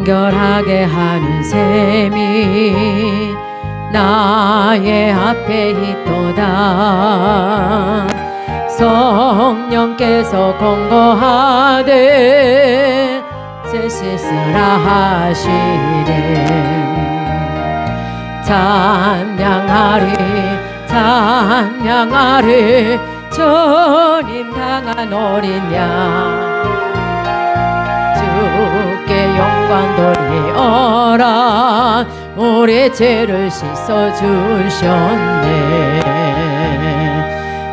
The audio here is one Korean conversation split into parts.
정결하게 하는 셈이 나의 앞에 있도다. 성령께서 권고하되 제 씻으라 하시네. 찬양하리 찬양하리 주님 당한 어린 양. 주께 영광 돌리어라. 우리 죄를 씻어주셨네.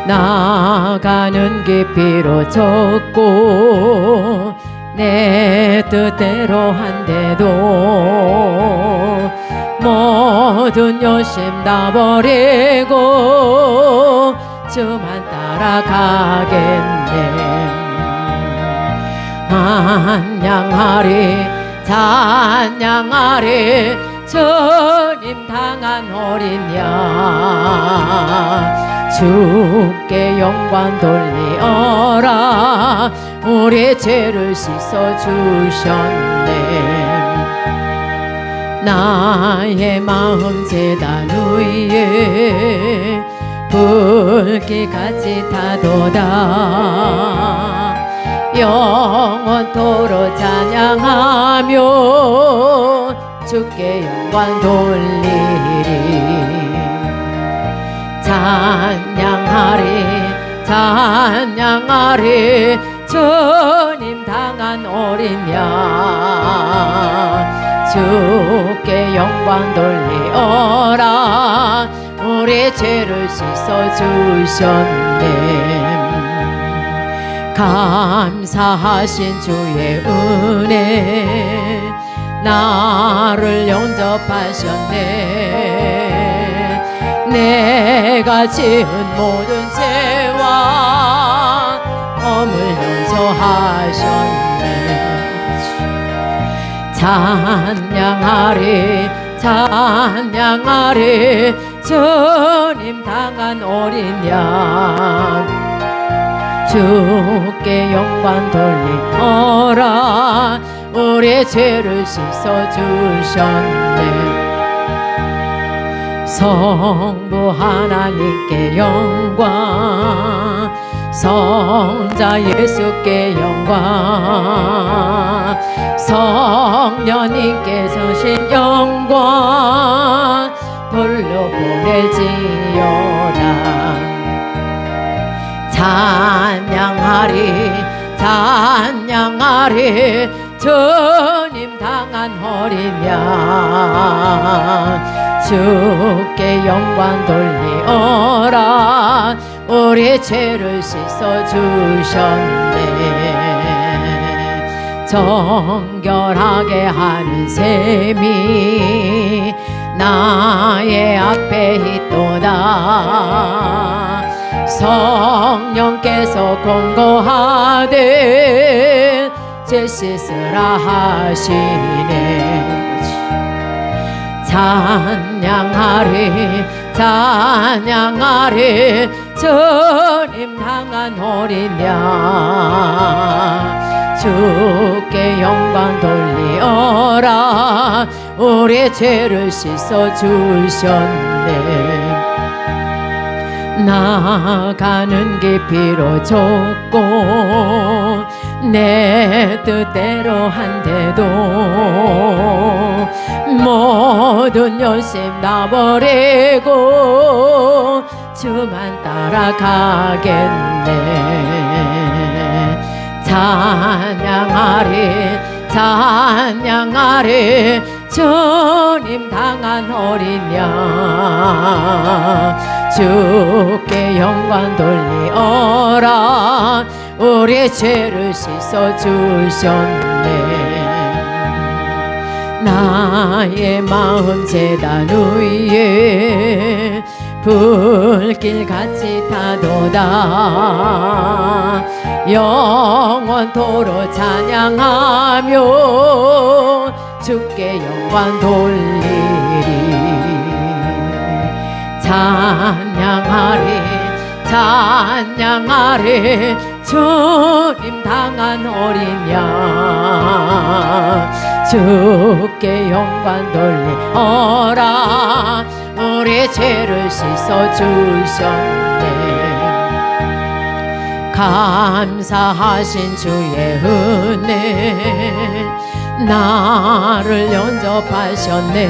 나가는 길 비로졌고 내 뜻대로 한데도 모든 욕심 다 버리고 주만 따라가겠네. 찬양하리 찬양하리 주님 당한 어린 양. 주께 영광 돌리어라. 우리 죄를 씻어주셨네. 나의 마음 제단 위에 불길같이 타도다. 영원토록 찬양하며 주께 영광 돌리리. 찬양하리 찬양하리 주님 당한 어린 양. 주께 영광 돌리어라. 우리 죄를 씻어주셨네. 감사하신 주의 은혜 나를 영접하셨네. 내가 지은 모든 죄와 허물 용서하셨네. 찬양하리 찬양하리 주님 당한 어린 양. 주께 영광 돌리어라. 우리 죄를 씻어주셨네. 성부 하나님께 영광 성자 예수께 영광 성령님께서 신 영광 돌려보낼지어다. 찬양하리 찬양하리 주님 당한 어린 양. 주께 영광 돌리어라. 우리 죄를 씻어주셨네. 정결하게 하는 셈이 나의 앞에 있도다. 성령께서 권고하되 죄 씻으라 하시네. 찬양하리 찬양하리 주님 당한 어린 양. 주께 영광 돌리어라. 우리 죄를 씻어주셨네. 나가는 길 비로졌고 내 뜻대로 한데도 모든 욕심 다 버리고 주만 따라가겠네. 찬양하리 찬양하리 주님 당한 어린 양. 주께 영광 돌리어라. 우리 죄를 씻어주셨네. 나의 마음 제단 위에 불길같이 타도다. 영원토록 찬양하며 주께 영광 돌리리. 찬양하리 찬양하리 주님 당한 어린 양. 주께 영광 돌리어라. 우리 죄를 씻어 주셨네. 감사하신 주의 은혜, 나를 영접하셨네.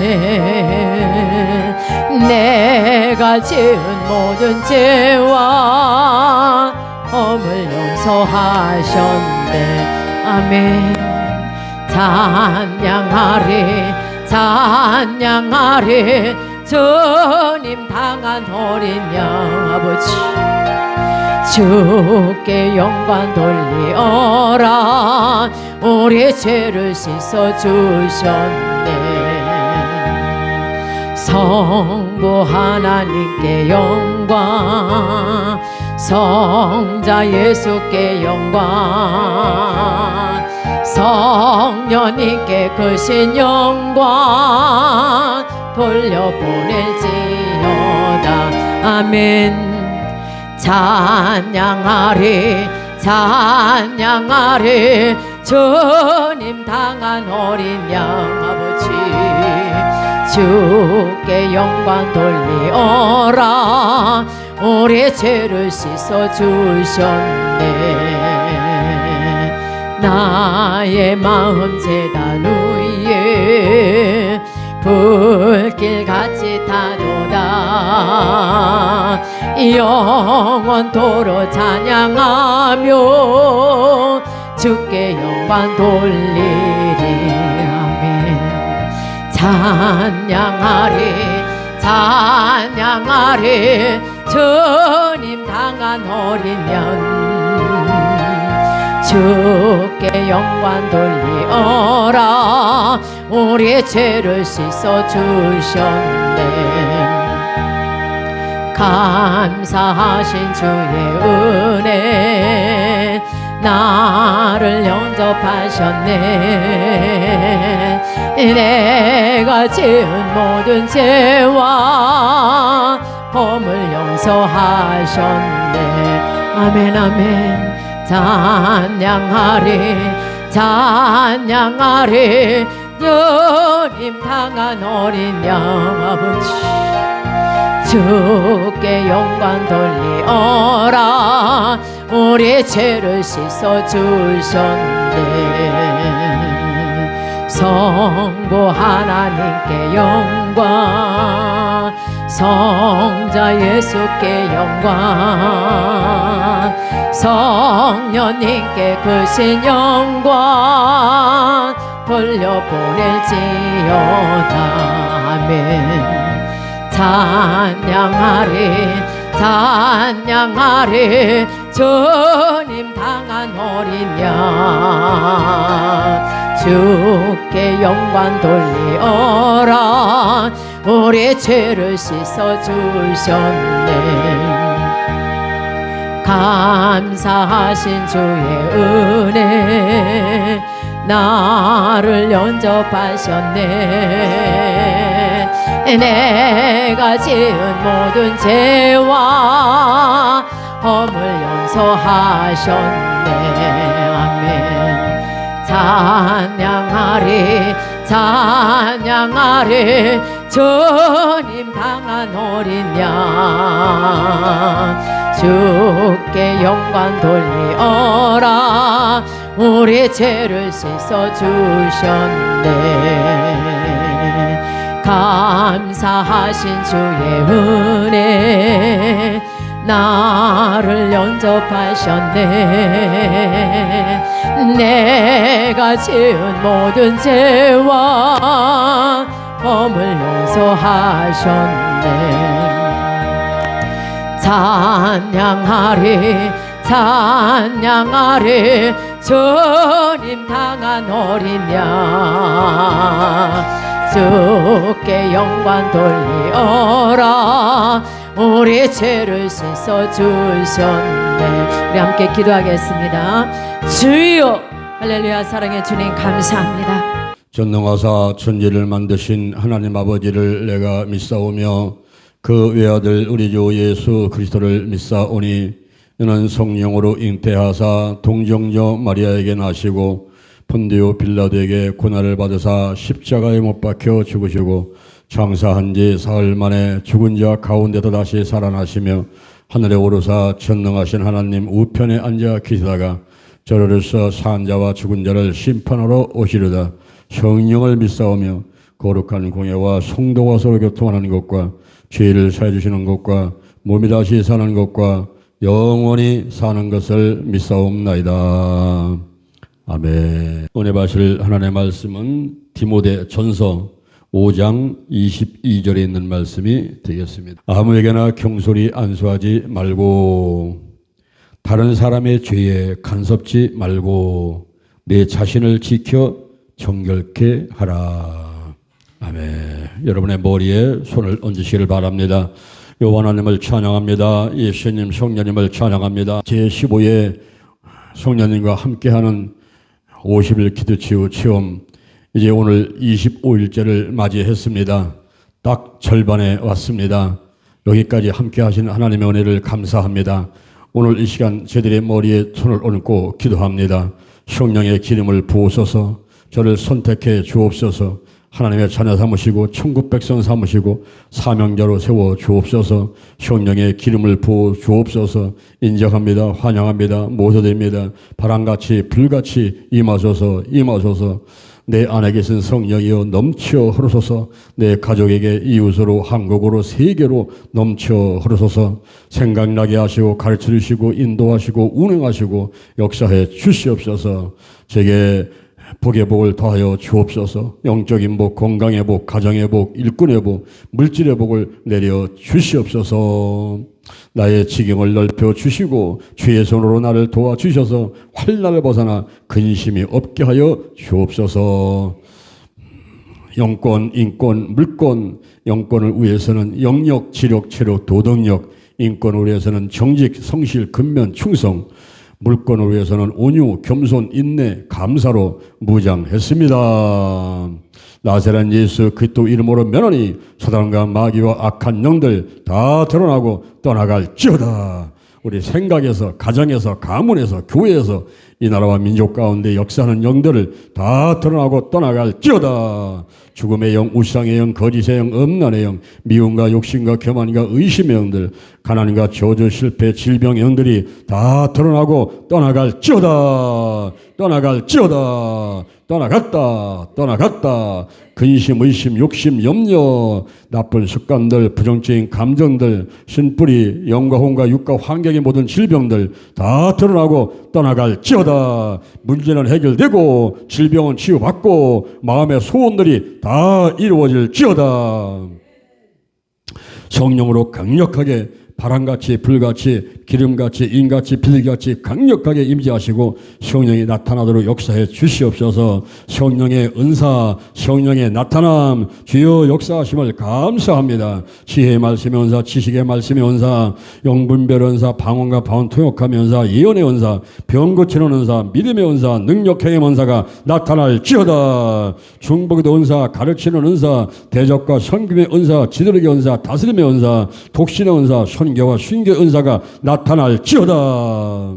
내가 지은 모든 죄와 허물 용서하셨네. 아멘. 찬양하리 찬양하리 주님 당한 어린 양 아버지, 주께 영광 돌리어라. 우리 죄를 씻어 주셨네. 성부 하나님께 영광, 성자 예수께 영광, 성령님께 크신 영광 돌려보낼지어다. 아멘. 찬양하리 찬양하리 주님 당한 어린 양 아버지, 주께 영광 돌리어라. 우리 죄를 씻어 주셨네. 나의 마음 제단 위에 불길같이 타도다. 영원토록 찬양하며 주께 영광 돌리리. 아멘. 찬양하리 찬양하리 주님 당한 어린 양, 주께 영광 돌리어라. 우리의 죄를 씻어 주셨네. 감사하신 주의 은혜, 나를 영접하셨네. 내가 지은 모든 죄와 허물 용서하셨네. 아멘 아멘. 찬양하리 찬양하리 주님 당한 어린 양 아버지, 주께 영광 돌리어라. 우리의 죄를 씻어 주셨네. 성부 하나님께 영광, 성자 예수께 영광, 성령님께 크신 영광 돌려보낼지어다. 아멘. 찬양하리 찬양하리 주님 당한 어린 양, 주께 영광 돌리어라. 우리의 죄를 씻어 주셨네. 감사하신 주의 은혜, 나를 영접하셨네. 내가 지은 모든 죄와 허물 용서하셨네. 아멘. 찬양하리 찬양하리 주님 당한 어린 양, 주께 영광 돌리어라. 우리 죄를 씻어 주셨네. 감사하신 주의 은혜, 나를 영접하셨네. 내가 지은 모든 죄와 허물 용서하셨네. 찬양하리 찬양하리 주님 당한 어린 양, 주께 영광 돌리어라. 우리 죄를 씻어 주셨네. 우리 함께 기도하겠습니다. 주여, 할렐루야. 사랑의 주님 감사합니다. 전능하사 천지를 만드신 하나님 아버지를 내가 믿사오며 그 외아들 우리 주 예수 그리스도를 믿사오니, 이는 성령으로 잉태하사 동정녀 마리아에게 나시고 본디오 빌라도에게 고난을 받으사 십자가에 못 박혀 죽으시고 장사한 지 사흘 만에 죽은 자 가운데서 다시 살아나시며 하늘에 오르사 전능하신 하나님 우편에 앉아 계시다가 저로서 산 자와 죽은 자를 심판하러 오시려다 성령을 믿사오며 거룩한 공예와 성도와 서로 교통하는 것과 죄를 사해 주시는 것과 몸이 다시 사는 것과 영원히 사는 것을 믿사옵나이다. 아멘. 오늘 마실 하나님의 말씀은 디모데 전서 5장 22절에 있는 말씀이 되겠습니다. 아무에게나 경솔히 안수하지 말고 다른 사람의 죄에 간섭지 말고 내 자신을 지켜 정결케 하라. 아멘. 여러분의 머리에 손을 얹으시기를 바랍니다. 여호와 하나님을 찬양합니다. 예수님 성령님을 찬양합니다. 제15회 성령님과 함께하는 50일 기도치유 체험 이제 오늘 25일째를 맞이했습니다. 딱 절반에 왔습니다. 여기까지 함께 하신 하나님의 은혜를 감사합니다. 오늘 이 시간 저들의 머리에 손을 얹고 기도합니다. 성령의 기름을 부으소서 저를 선택해 주옵소서 하나님의 자녀 삼으시고 천국 백성 삼으시고 사명자로 세워 주옵소서 성령의 기름을 부어 주옵소서 인정합니다. 환영합니다. 모셔됩니다. 바람같이 불같이 임하소서 임하소서 내 안에 계신 성령이여 넘쳐 흐르소서 내 가족에게 이웃으로 한국으로 세계로 넘쳐 흐르소서 생각나게 하시고 가르쳐 주시고 인도하시고 운행하시고 역사해 주시옵소서 제게 복의 복을 더하여 주옵소서 영적인 복, 건강의 복, 가정의 복, 일꾼의 복, 물질의 복을 내려 주시옵소서 나의 지경을 넓혀 주시고 주의 손으로 나를 도와주셔서 환난을 벗어나 근심이 없게 하여 주옵소서 영권, 인권, 물권 영권을 위해서는 영역, 지력, 체력, 도덕력 인권을 위해서는 정직, 성실, 근면, 충성 물권을 위해서는 온유, 겸손, 인내, 감사로 무장했습니다. 나사렛 예수 그리스도 이름으로 면하니 사단과 마귀와 악한 영들 다 드러나고 떠나갈지어다. 우리 생각에서, 가정에서, 가문에서, 교회에서 이 나라와 민족 가운데 역사하는 영들을 다 드러나고 떠나갈지어다. 죽음의 영, 우상의 영, 거짓의 영, 음란의 영, 미움과 욕심과 교만과 의심의 영들, 가난과 저주, 실패, 질병의 영들이 다 드러나고 떠나갈지어다. 떠나갈지어다. 떠나갔다. 떠나갔다. 근심, 의심, 욕심, 염려, 나쁜 습관들, 부정적인 감정들, 신뿌리, 영과 혼과 육과 환경의 모든 질병들 다 드러나고 떠나갈지어다. 문제는 해결되고 질병은 치유받고 마음의 소원들이 다 이루어질지어다. 성령으로 강력하게 바람같이 불같이 기름같이 인같이 비둘기같이 강력하게 임재하시고 성령이 나타나도록 역사해 주시옵소서. 성령의 은사 성령의 나타남 주여 역사하심을 감사합니다. 지혜의 말씀의 은사 지식의 말씀의 은사 영분별 은사 방언과 방언 통역함의 은사 예언의 은사 병 고치는 은사 믿음의 은사 능력행의 은사가 나타날지어다. 중보기도 은사 가르치는 은사 대적과 섬김의 은사 지도력의 은사 다스림의 은사 독신의 은사 선교와 순교 은사가 나타날지어다.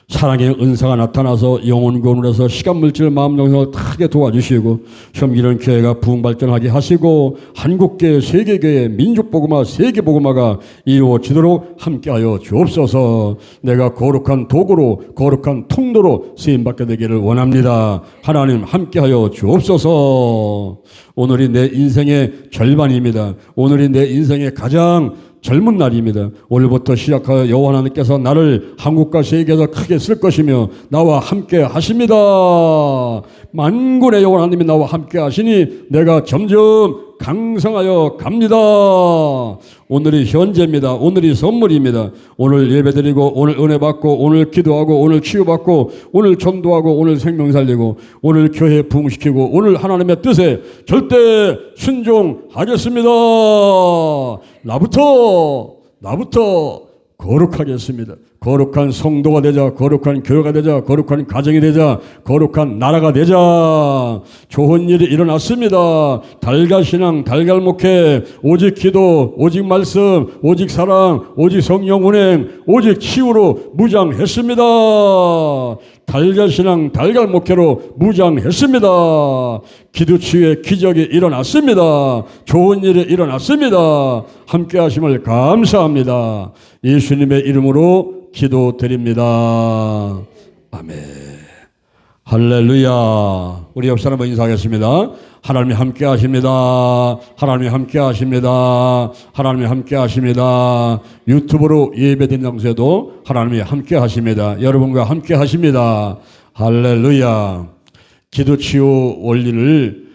사랑의 은사가 나타나서 영혼 구원을 시간 물질 마음 영성을 크게 도와주시고 섬기는 교회가 부흥발전하게 하시고 한국교회 세계교회 민족복음화 세계복음화가 이루어지도록 함께하여 주옵소서. 내가 거룩한 도구로 거룩한 통로로 쓰임받게 되기를 원합니다. 하나님 함께하여 주옵소서. 오늘이 내 인생의 절반입니다. 오늘이 내 인생의 가장 젊은 날입니다. 오늘부터 시작하여 여호와 하나님께서 나를 한국과 세계에서 크게 쓸 것이며 나와 함께 하십니다. 만군의 여호와 하나님이 나와 함께 하시니 내가 점점 강성하여 갑니다. 오늘이 현재입니다. 오늘이 선물입니다. 오늘 예배드리고 오늘 은혜 받고 오늘 기도하고 오늘 치유받고 오늘 전도하고 오늘 생명 살리고 오늘 교회 부흥시키고 오늘 하나님의 뜻에 절대 순종하겠습니다. 나부터 거룩하겠습니다. 거룩한 성도가 되자, 거룩한 교회가 되자, 거룩한 가정이 되자, 거룩한 나라가 되자. 좋은 일이 일어났습니다. 달걀신앙, 달걀목회, 오직 기도, 오직 말씀, 오직 사랑, 오직 성령 운행, 오직 치유로 무장했습니다. 달걀신앙, 달걀목회로 무장했습니다. 기도치유의 기적이 일어났습니다. 좋은 일이 일어났습니다. 함께 하심을 감사합니다. 예수님의 이름으로 기도드립니다. 아멘. 할렐루야. 우리 옆 사람 인사하겠습니다. 하나님이 함께 하십니다. 하나님이 함께 하십니다. 하나님이 함께 하십니다. 유튜브로 예배된 장소에도 하나님이 함께 하십니다. 여러분과 함께 하십니다. 할렐루야. 기도치유 원리를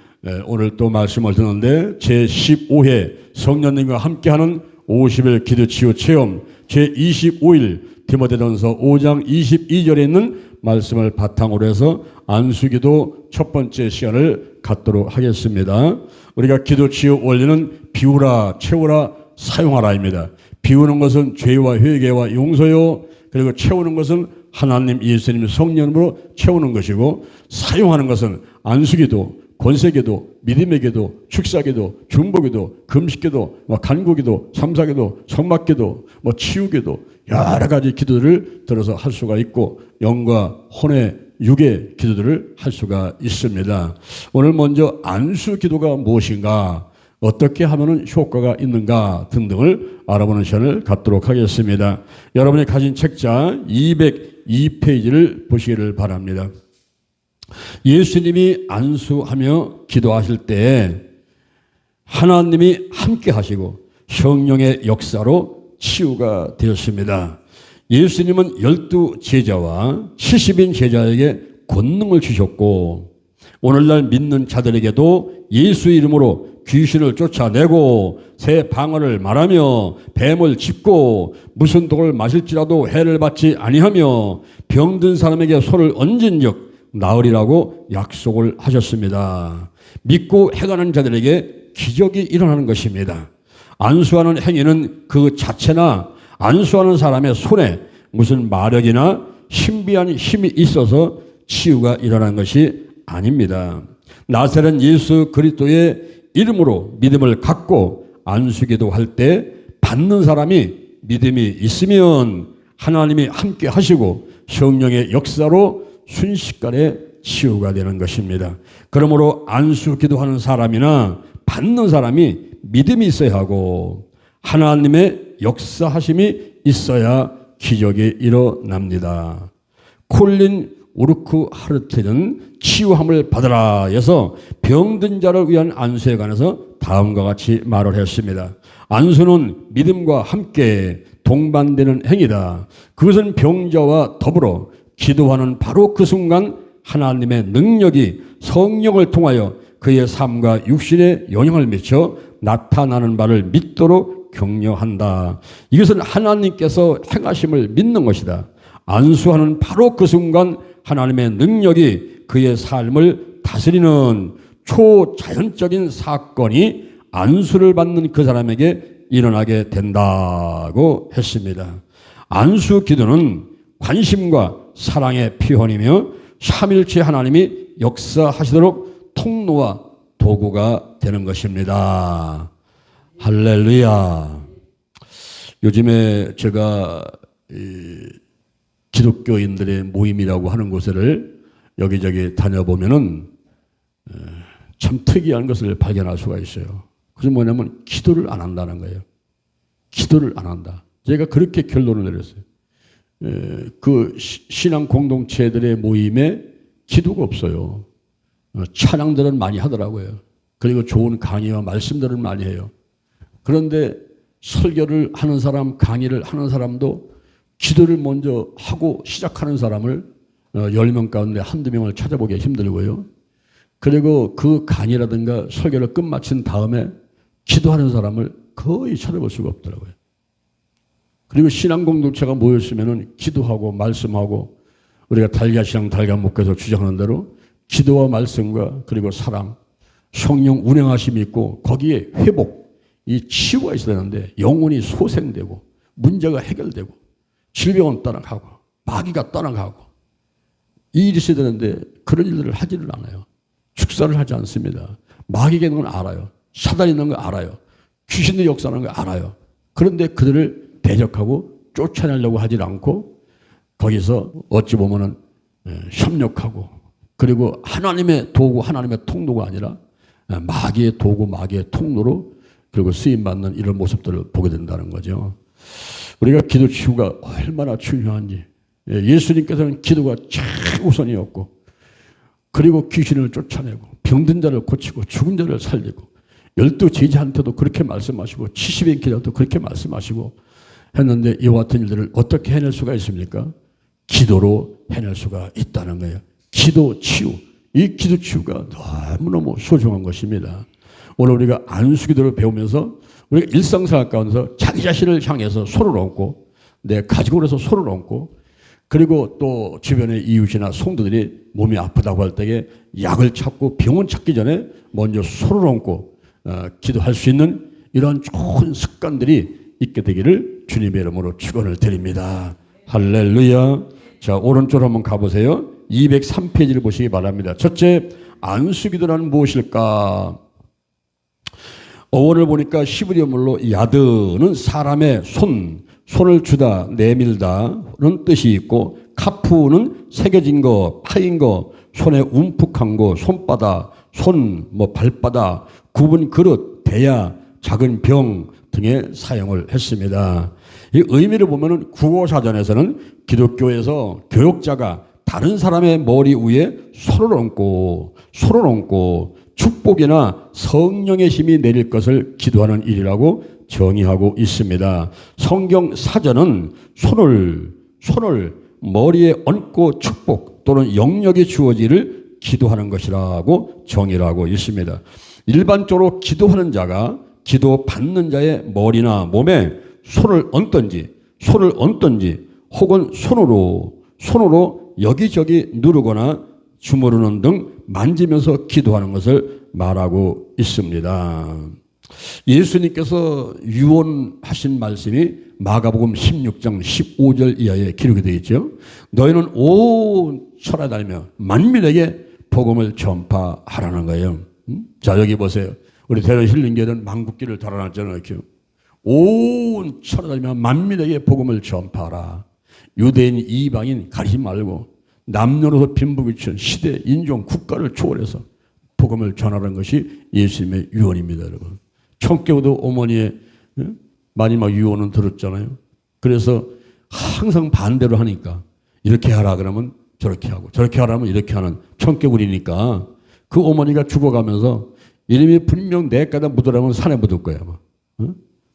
오늘 또 말씀을 듣는데 제15회 성령님과 함께하는 50일 기도치유 체험 제25일 디모데전서 5장 22절에 있는 말씀을 바탕으로 해서 안수기도 첫 번째 시간을 갖도록 하겠습니다. 우리가 기도치유 원리는 비우라, 채우라, 사용하라입니다. 비우는 것은 죄와 회개와 용서요. 그리고 채우는 것은 하나님 예수님 성령으로 채우는 것이고, 사용하는 것은 안수기도, 권세기도, 믿음의 기도, 축사기도, 중보기도, 금식기도, 간구기도, 삼사기도, 성막기도, 치유기도, 여러 가지 기도들을 들어서 할 수가 있고, 영과 혼의 육의 기도들을 할 수가 있습니다. 오늘 먼저 안수기도가 무엇인가, 어떻게 하면 효과가 있는가 등등을 알아보는 시간을 갖도록 하겠습니다. 여러분이 가진 책자 202페이지를 보시기를 바랍니다. 예수님이 안수하며 기도하실 때 하나님이 함께 하시고 성령의 역사로 치유가 되었습니다. 예수님은 12 제자와 70인 제자에게 권능을 주셨고, 오늘날 믿는 자들에게도 예수 이름으로 귀신을 쫓아내고 새 방언을 말하며 뱀을 짚고 무슨 독을 마실지라도 해를 받지 아니하며 병든 사람에게 손을 얹은 즉 나으리라고 약속을 하셨습니다. 믿고 행하는 자들에게 기적이 일어나는 것입니다. 안수하는 행위는 그 자체나 안수하는 사람의 손에 무슨 마력이나 신비한 힘이 있어서 치유가 일어나는 것이 아닙니다. 나사렛 예수 그리스도의 이름으로 믿음을 갖고 안수기도 할 때 받는 사람이 믿음이 있으면 하나님이 함께 하시고 성령의 역사로 순식간에 치유가 되는 것입니다. 그러므로 안수기도하는 사람이나 받는 사람이 믿음이 있어야 하고 하나님의 역사하심이 있어야 기적이 일어납니다. 콜린 우르크 하르트는 치유함을 받으라 해서 병든 자를 위한 안수에 관해서 다음과 같이 말을 했습니다. 안수는 믿음과 함께 동반되는 행위다. 그것은 병자와 더불어 기도하는 바로 그 순간 하나님의 능력이 성령을 통하여 그의 삶과 육신에 영향을 미쳐 나타나는 바를 믿도록 격려한다. 이것은 하나님께서 행하심을 믿는 것이다. 안수하는 바로 그 순간 하나님의 능력이 그의 삶을 다스리는 초자연적인 사건이 안수를 받는 그 사람에게 일어나게 된다고 했습니다. 안수 기도는 관심과 사랑의 표현이며 삼일체 하나님이 역사하시도록 통로와 도구가 되는 것입니다. 할렐루야. 요즘에 제가 기독교인들의 모임이라고 하는 곳을 여기저기 다녀보면은 참 특이한 것을 발견할 수가 있어요. 그것은 뭐냐면 기도를 안 한다는 거예요. 기도를 안 한다. 제가 그렇게 결론을 내렸어요. 그 신앙 공동체들의 모임에 기도가 없어요. 찬양들은 많이 하더라고요. 그리고 좋은 강의와 말씀들을 많이 해요. 그런데 설교를 하는 사람, 강의를 하는 사람도 기도를 먼저 하고 시작하는 사람을 10명 가운데 한두 명을 찾아보기 힘들고요. 그리고 그 강의라든가 설교를 끝마친 다음에 기도하는 사람을 거의 찾아볼 수가 없더라고요. 그리고 신앙 공동체가 모였으면 기도하고 말씀하고 우리가 달걀시장 달걀목에서 주장하는 대로 기도와 말씀과 그리고 사랑, 성령 운행하심이 있고 거기에 회복, 이 치유가 있어야 되는데 영혼이 소생되고 문제가 해결되고 질병은 떠나가고 마귀가 떠나가고 이 일이 있어야 되는데 그런 일들을 하지를 않아요. 축사를 하지 않습니다. 마귀가 있는 건 알아요. 사단이 있는 걸 알아요. 귀신들이 역사하는 걸 알아요. 그런데 그들을 대적하고 쫓아내려고 하지 않고 거기서 어찌 보면은 협력하고 그리고 하나님의 도구, 하나님의 통로가 아니라 마귀의 도구, 마귀의 통로로 그리고 쓰임받는 이런 모습들을 보게 된다는 거죠. 우리가 기도 치유가 얼마나 중요한지. 예수님께서는 기도가 최우선이었고 그리고 귀신을 쫓아내고 병든 자를 고치고 죽은 자를 살리고 12 제자한테도 그렇게 말씀하시고 70인 기도도 그렇게 말씀하시고 했는데 이와 같은 일들을 어떻게 해낼 수가 있습니까? 기도로 해낼 수가 있다는 거예요. 기도 치유. 이 기도 치유가 너무너무 소중한 것입니다. 오늘 우리가 안수기도를 배우면서 우리가 일상생활 가운데서 자기 자신을 향해서 손을 얹고 내 가지고 그래서 손을 얹고 그리고 또 주변의 이웃이나 성도들이 몸이 아프다고 할 때에 약을 찾고 병원 찾기 전에 먼저 손을 얹고 기도할 수 있는 이런 좋은 습관들이 있게 되기를 주님의 이름으로 축원을 드립니다. 할렐루야. 자, 오른쪽으로 한번 가보세요. 203페이지를 보시기 바랍니다. 첫째, 안수기도란 무엇일까? 어원을 보니까 히브리어말로 야드는 사람의 손을 주다, 내밀다는 뜻이 있고 카푸는 새겨진 거, 파인 거, 손에 움푹한 거, 손바닥, 발바닥, 굽은 그릇, 대야, 작은 병 등에 사용을 했습니다. 이 의미를 보면은 국어사전에서는 기독교에서 교역자가 다른 사람의 머리 위에 손을 얹고 축복이나 성령의 힘이 내릴 것을 기도하는 일이라고 정의하고 있습니다. 성경 사전은 손을 머리에 얹고 축복 또는 영역이 주어지를 기도하는 것이라고 정의를 하고 있습니다. 일반적으로 기도하는 자가 기도 받는 자의 머리나 몸에 손을 얹든지 혹은 손으로 여기저기 누르거나 주무르는 등 만지면서 기도하는 것을 말하고 있습니다. 예수님께서 유언하신 말씀이 마가복음 16장 15절 이하에 기록이 되어 있죠. 너희는 온 천하에 다니며 만민에게 복음을 전파하라는 거예요. 자, 여기 보세요. 우리 대전 힐링교회는 만국기를 달아놨잖아요. 이렇게. 온 천하에 다니며 만민에게 복음을 전파하라. 유대인, 이방인 가리지 말고 남녀노소 빈부귀천 시대, 인종, 국가를 초월해서 복음을 전하는 것이 예수님의 유언입니다, 여러분. 청교도 어머니의 마지막 유언은 들었잖아요. 그래서 항상 반대로 하니까 이렇게 하라 그러면 저렇게 하고 저렇게 하라면 이렇게 하는 청교군이니까 그 어머니가 죽어가면서 이름이 분명 내가다 묻으라면 산에 묻을 거야.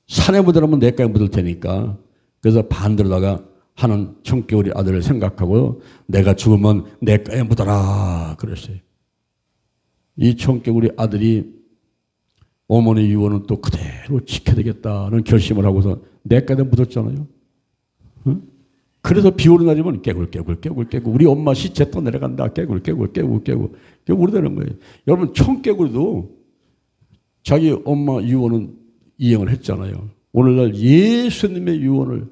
산에 묻으라면 내가에 묻을 테니까 그래서 반대로다가 하는 청교우리 아들을 생각하고 내가 죽으면 내가에 묻어라 그랬어요. 이 청교우리 아들이 어머니 유언은 또 그대로 지켜야 되겠다는 결심을 하고서 내가에 묻었잖아요. 그래서 비 오는 날이면 깨굴 우리 엄마 시체 또 내려간다. 깨굴 우리 되는 거예요. 여러분 청개구리도 자기 엄마 유언은 이행을 했잖아요. 오늘날 예수님의 유언을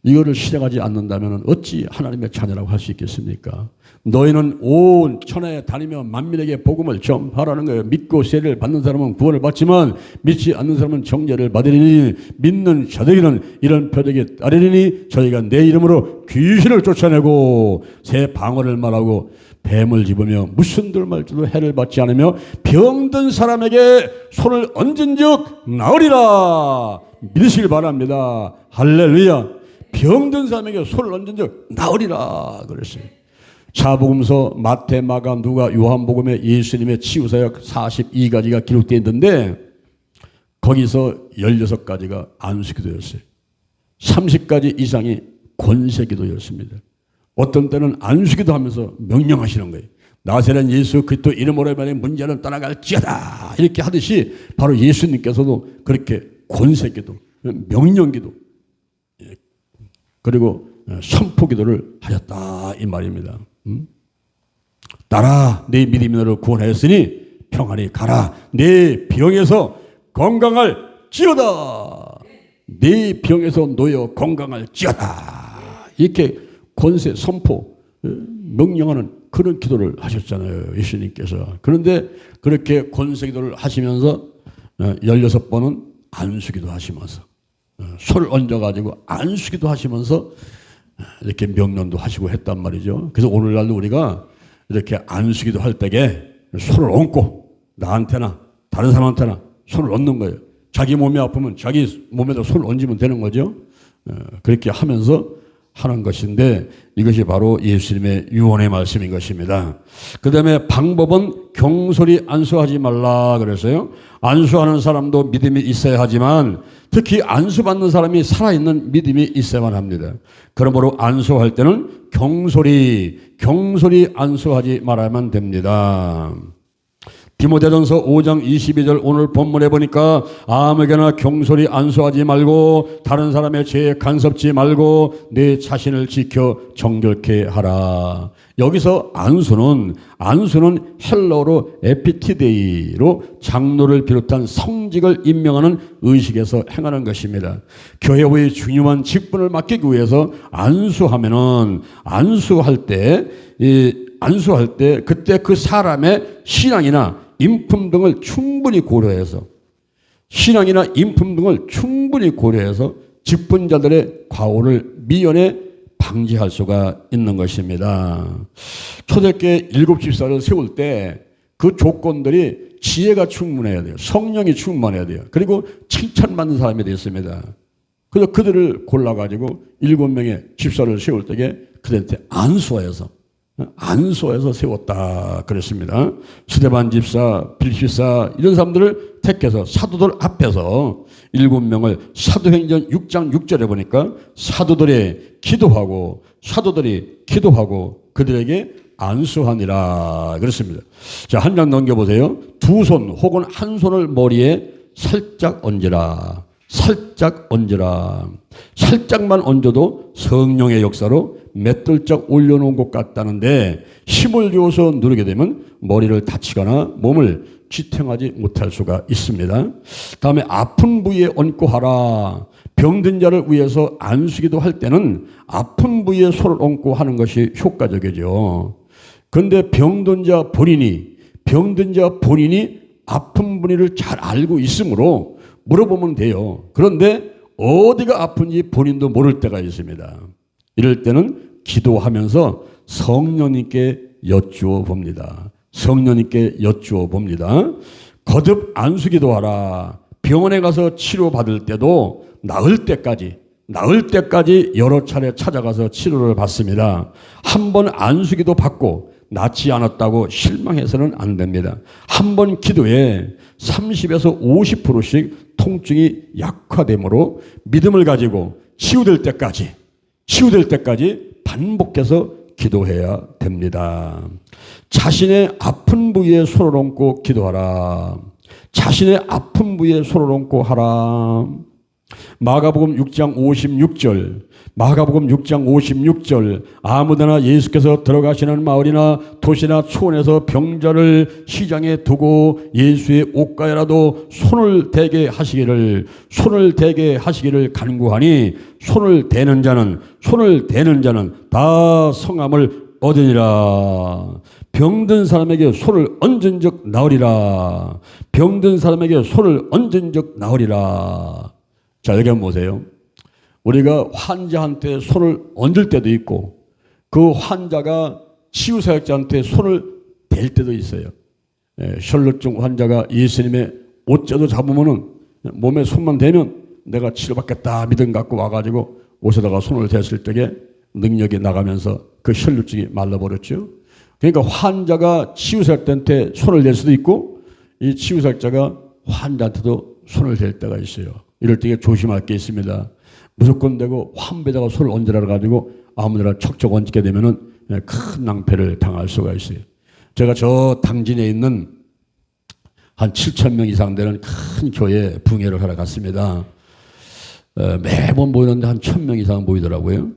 이거를 실행하지 않는다면 어찌 하나님의 자녀라고 할 수 있겠습니까? 너희는 온 천하에 다니며 만민에게 복음을 전하라는 거예요. 믿고 세례를 받는 사람은 구원을 받지만 믿지 않는 사람은 정죄를 받으리니 믿는 자들에게는 이런 표적이 따르리니 저희가 내 이름으로 귀신을 쫓아내고 새 방언을 말하고 뱀을 집으며 무슨 들 말지도 해를 받지 않으며 병든 사람에게 손을 얹은 즉 나으리라. 믿으시길 바랍니다. 할렐루야. 병든 사람에게 손을 얹은 적 나으리라 그랬어요. 사복음서 마태, 마가, 누가, 요한복음에 예수님의 치유사역 42가지가 기록되어 있는데 거기서 16가지가 안수기도였어요. 30가지 이상이 권세기도였습니다. 어떤 때는 안수기도 하면서 명령하시는 거예요. 나사렛 예수 그리스도 이름으로 말해 문제는 떠나갈지어다 이렇게 하듯이 바로 예수님께서도 그렇게 권세기도, 명령기도 그리고 선포기도를 하셨다 이 말입니다. 나라 내 믿음이 너를 구원하였으니 평안히 가라. 내 병에서 건강할지어다. 내 병에서 놓여 건강할지어다. 이렇게 권세, 선포, 명령하는 그런 기도를 하셨잖아요. 예수님께서. 그런데 그렇게 권세 기도를 하시면서 16번은 안수기도 하시면서 손을 얹어가지고 안수기도 하시면서 이렇게 명령도 하시고 했단 말이죠. 그래서 오늘날도 우리가 이렇게 안수기도 할 때에 손을 얹고 나한테나 다른 사람한테나 손을 얹는 거예요. 자기 몸이 아프면 자기 몸에다 손을 얹으면 되는 거죠. 그렇게 하면서 하는 것인데 이것이 바로 예수님의 유언의 말씀인 것입니다. 그 다음에 방법은 경솔히 안수하지 말라 그랬어요. 안수하는 사람도 믿음이 있어야 하지만 특히 안수받는 사람이 살아있는 믿음이 있어야만 합니다. 그러므로 안수할 때는 경솔히 안수하지 말아야만 됩니다. 디모데전서 5장 22절 오늘 본문에 보니까 아무에게나 경솔히 안수하지 말고 다른 사람의 죄에 간섭지 말고 내 자신을 지켜 정결케 하라. 여기서 안수는 헬러어로 에피티데이로 장로를 비롯한 성직을 임명하는 의식에서 행하는 것입니다. 교회의 중요한 직분을 맡기기 위해서 안수하면은 안수할 때 그때 그 사람의 신앙이나 인품 등을 충분히 고려해서 직분자들의 과오를 미연에 방지할 수가 있는 것입니다. 초대교회 7집사를 세울 때 그 조건들이 지혜가 충만해야 돼요. 성령이 충만해야 돼요. 그리고 칭찬받는 사람이 되었습니다. 그래서 그들을 골라가지고 7명의 집사를 세울 때에 그들한테 안수하여서 세웠다 그랬습니다. 스데반 집사, 빌립 집사 이런 사람들을 택해서 사도들 앞에서 7명을 사도행전 6장 6절에 보니까 사도들이 기도하고 그들에게 안수하니라 그랬습니다. 자, 한 장 넘겨보세요. 두 손 혹은 한 손을 머리에 살짝 얹으라. 살짝만 얹어도 성령의 역사로 맷들짝 올려놓은 것 같다는데 힘을 주어서 누르게 되면 머리를 다치거나 몸을 지탱하지 못할 수가 있습니다. 다음에 아픈 부위에 얹고 하라. 병든 자를 위해서 안수기도 할 때는 아픈 부위에 손을 얹고 하는 것이 효과적이죠. 그런데 병든 자 본인이 아픈 부위를 잘 알고 있으므로 물어보면 돼요. 그런데 어디가 아픈지 본인도 모를 때가 있습니다. 이럴 때는 기도하면서 성령님께 여쭈어 봅니다. 거듭 안수기도 하라. 병원에 가서 치료받을 때도 나을 때까지 여러 차례 찾아가서 치료를 받습니다. 한 번 안수기도 받고 낫지 않았다고 실망해서는 안 됩니다. 한 번 기도에 30에서 50%씩 통증이 약화되므로 믿음을 가지고 치유될 때까지 반복해서 기도해야 됩니다. 자신의 아픈 부위에 손을 얹고 기도하라. 마가복음 6장 56절 아무데나 예수께서 들어가시는 마을이나 도시나 초원에서 병자를 시장에 두고 예수의 옷가에라도 손을 대게 하시기를 간구하니 손을 대는 자는 다 성함을 얻으니라. 병든 사람에게 손을 얹은 적 나으리라. 자, 여기 한번 보세요. 우리가 환자한테 손을 얹을 때도 있고 그 환자가 치유사역자한테 손을 댈 때도 있어요. 혈루증 환자가 예수님의 옷자도 잡으면은 몸에 손만 대면 내가 치료받겠다 믿음 갖고 와가지고 옷에다가 손을 댔을 때에 능력이 나가면서 그 혈루증이 말라버렸죠. 그러니까 환자가 치유사역자한테 손을 댈 수도 있고 이 치유사역자가 환자한테도 손을 댈 때가 있어요. 이럴 때 조심할 게 있습니다. 무조건 대고 환배다가 손을 얹으라 가지고 아무데나 척척 얹게 되면은 큰 낭패를 당할 수가 있어요. 제가 저 당진에 있는 한 7,000명 이상 되는 큰 교회에 붕회를 하러 갔습니다. 매번 모이는데 한 1,000명 이상 모이더라고요.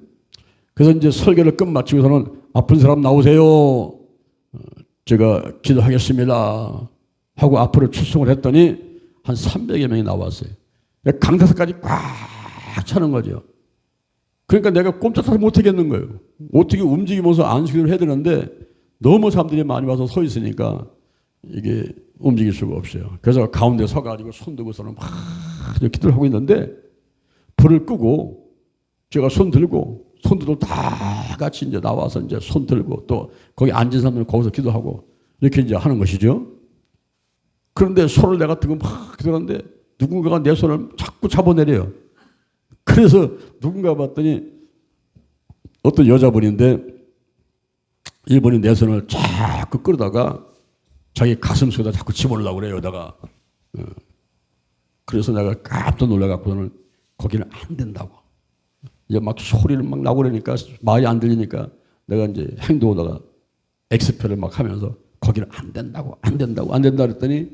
그래서 이제 설교를 끝마치고서는 아픈 사람 나오세요. 제가 기도하겠습니다. 하고 앞으로 출석을 했더니 한 300여 명이 나왔어요. 강대석까지 꽉 차는 거죠. 그러니까 내가 꼼짝도 못하겠는 거예요. 어떻게 움직이면서 안수기도를 해야 되는데 너무 사람들이 많이 와서 서 있으니까 이게 움직일 수가 없어요. 그래서 가운데 서가지고 손 들고서는 막 기도를 하고 있는데 불을 끄고 제가 손 들고 손들도 다 같이 이제 나와서 이제 손 들고 또 거기 앉은 사람들은 거기서 기도하고 이렇게 이제 하는 것이죠. 그런데 손을 내가 들고 막 기도하는데 누군가가 내 손을 자꾸 잡아내려요. 그래서 누군가 봤더니 어떤 여자분인데 이분이 내 손을 자꾸 끌다가 자기 가슴 속에다 자꾸 집어넣으려고 그래요. 여기다가. 그래서 내가 깜짝 놀라갖고는 거기는 안 된다고. 이제 막 소리를 막 나고 그러니까 말이 안 들리니까 내가 이제 행동하다가 엑스표를 막 하면서 거기는 안 된다고 안 된다 그랬더니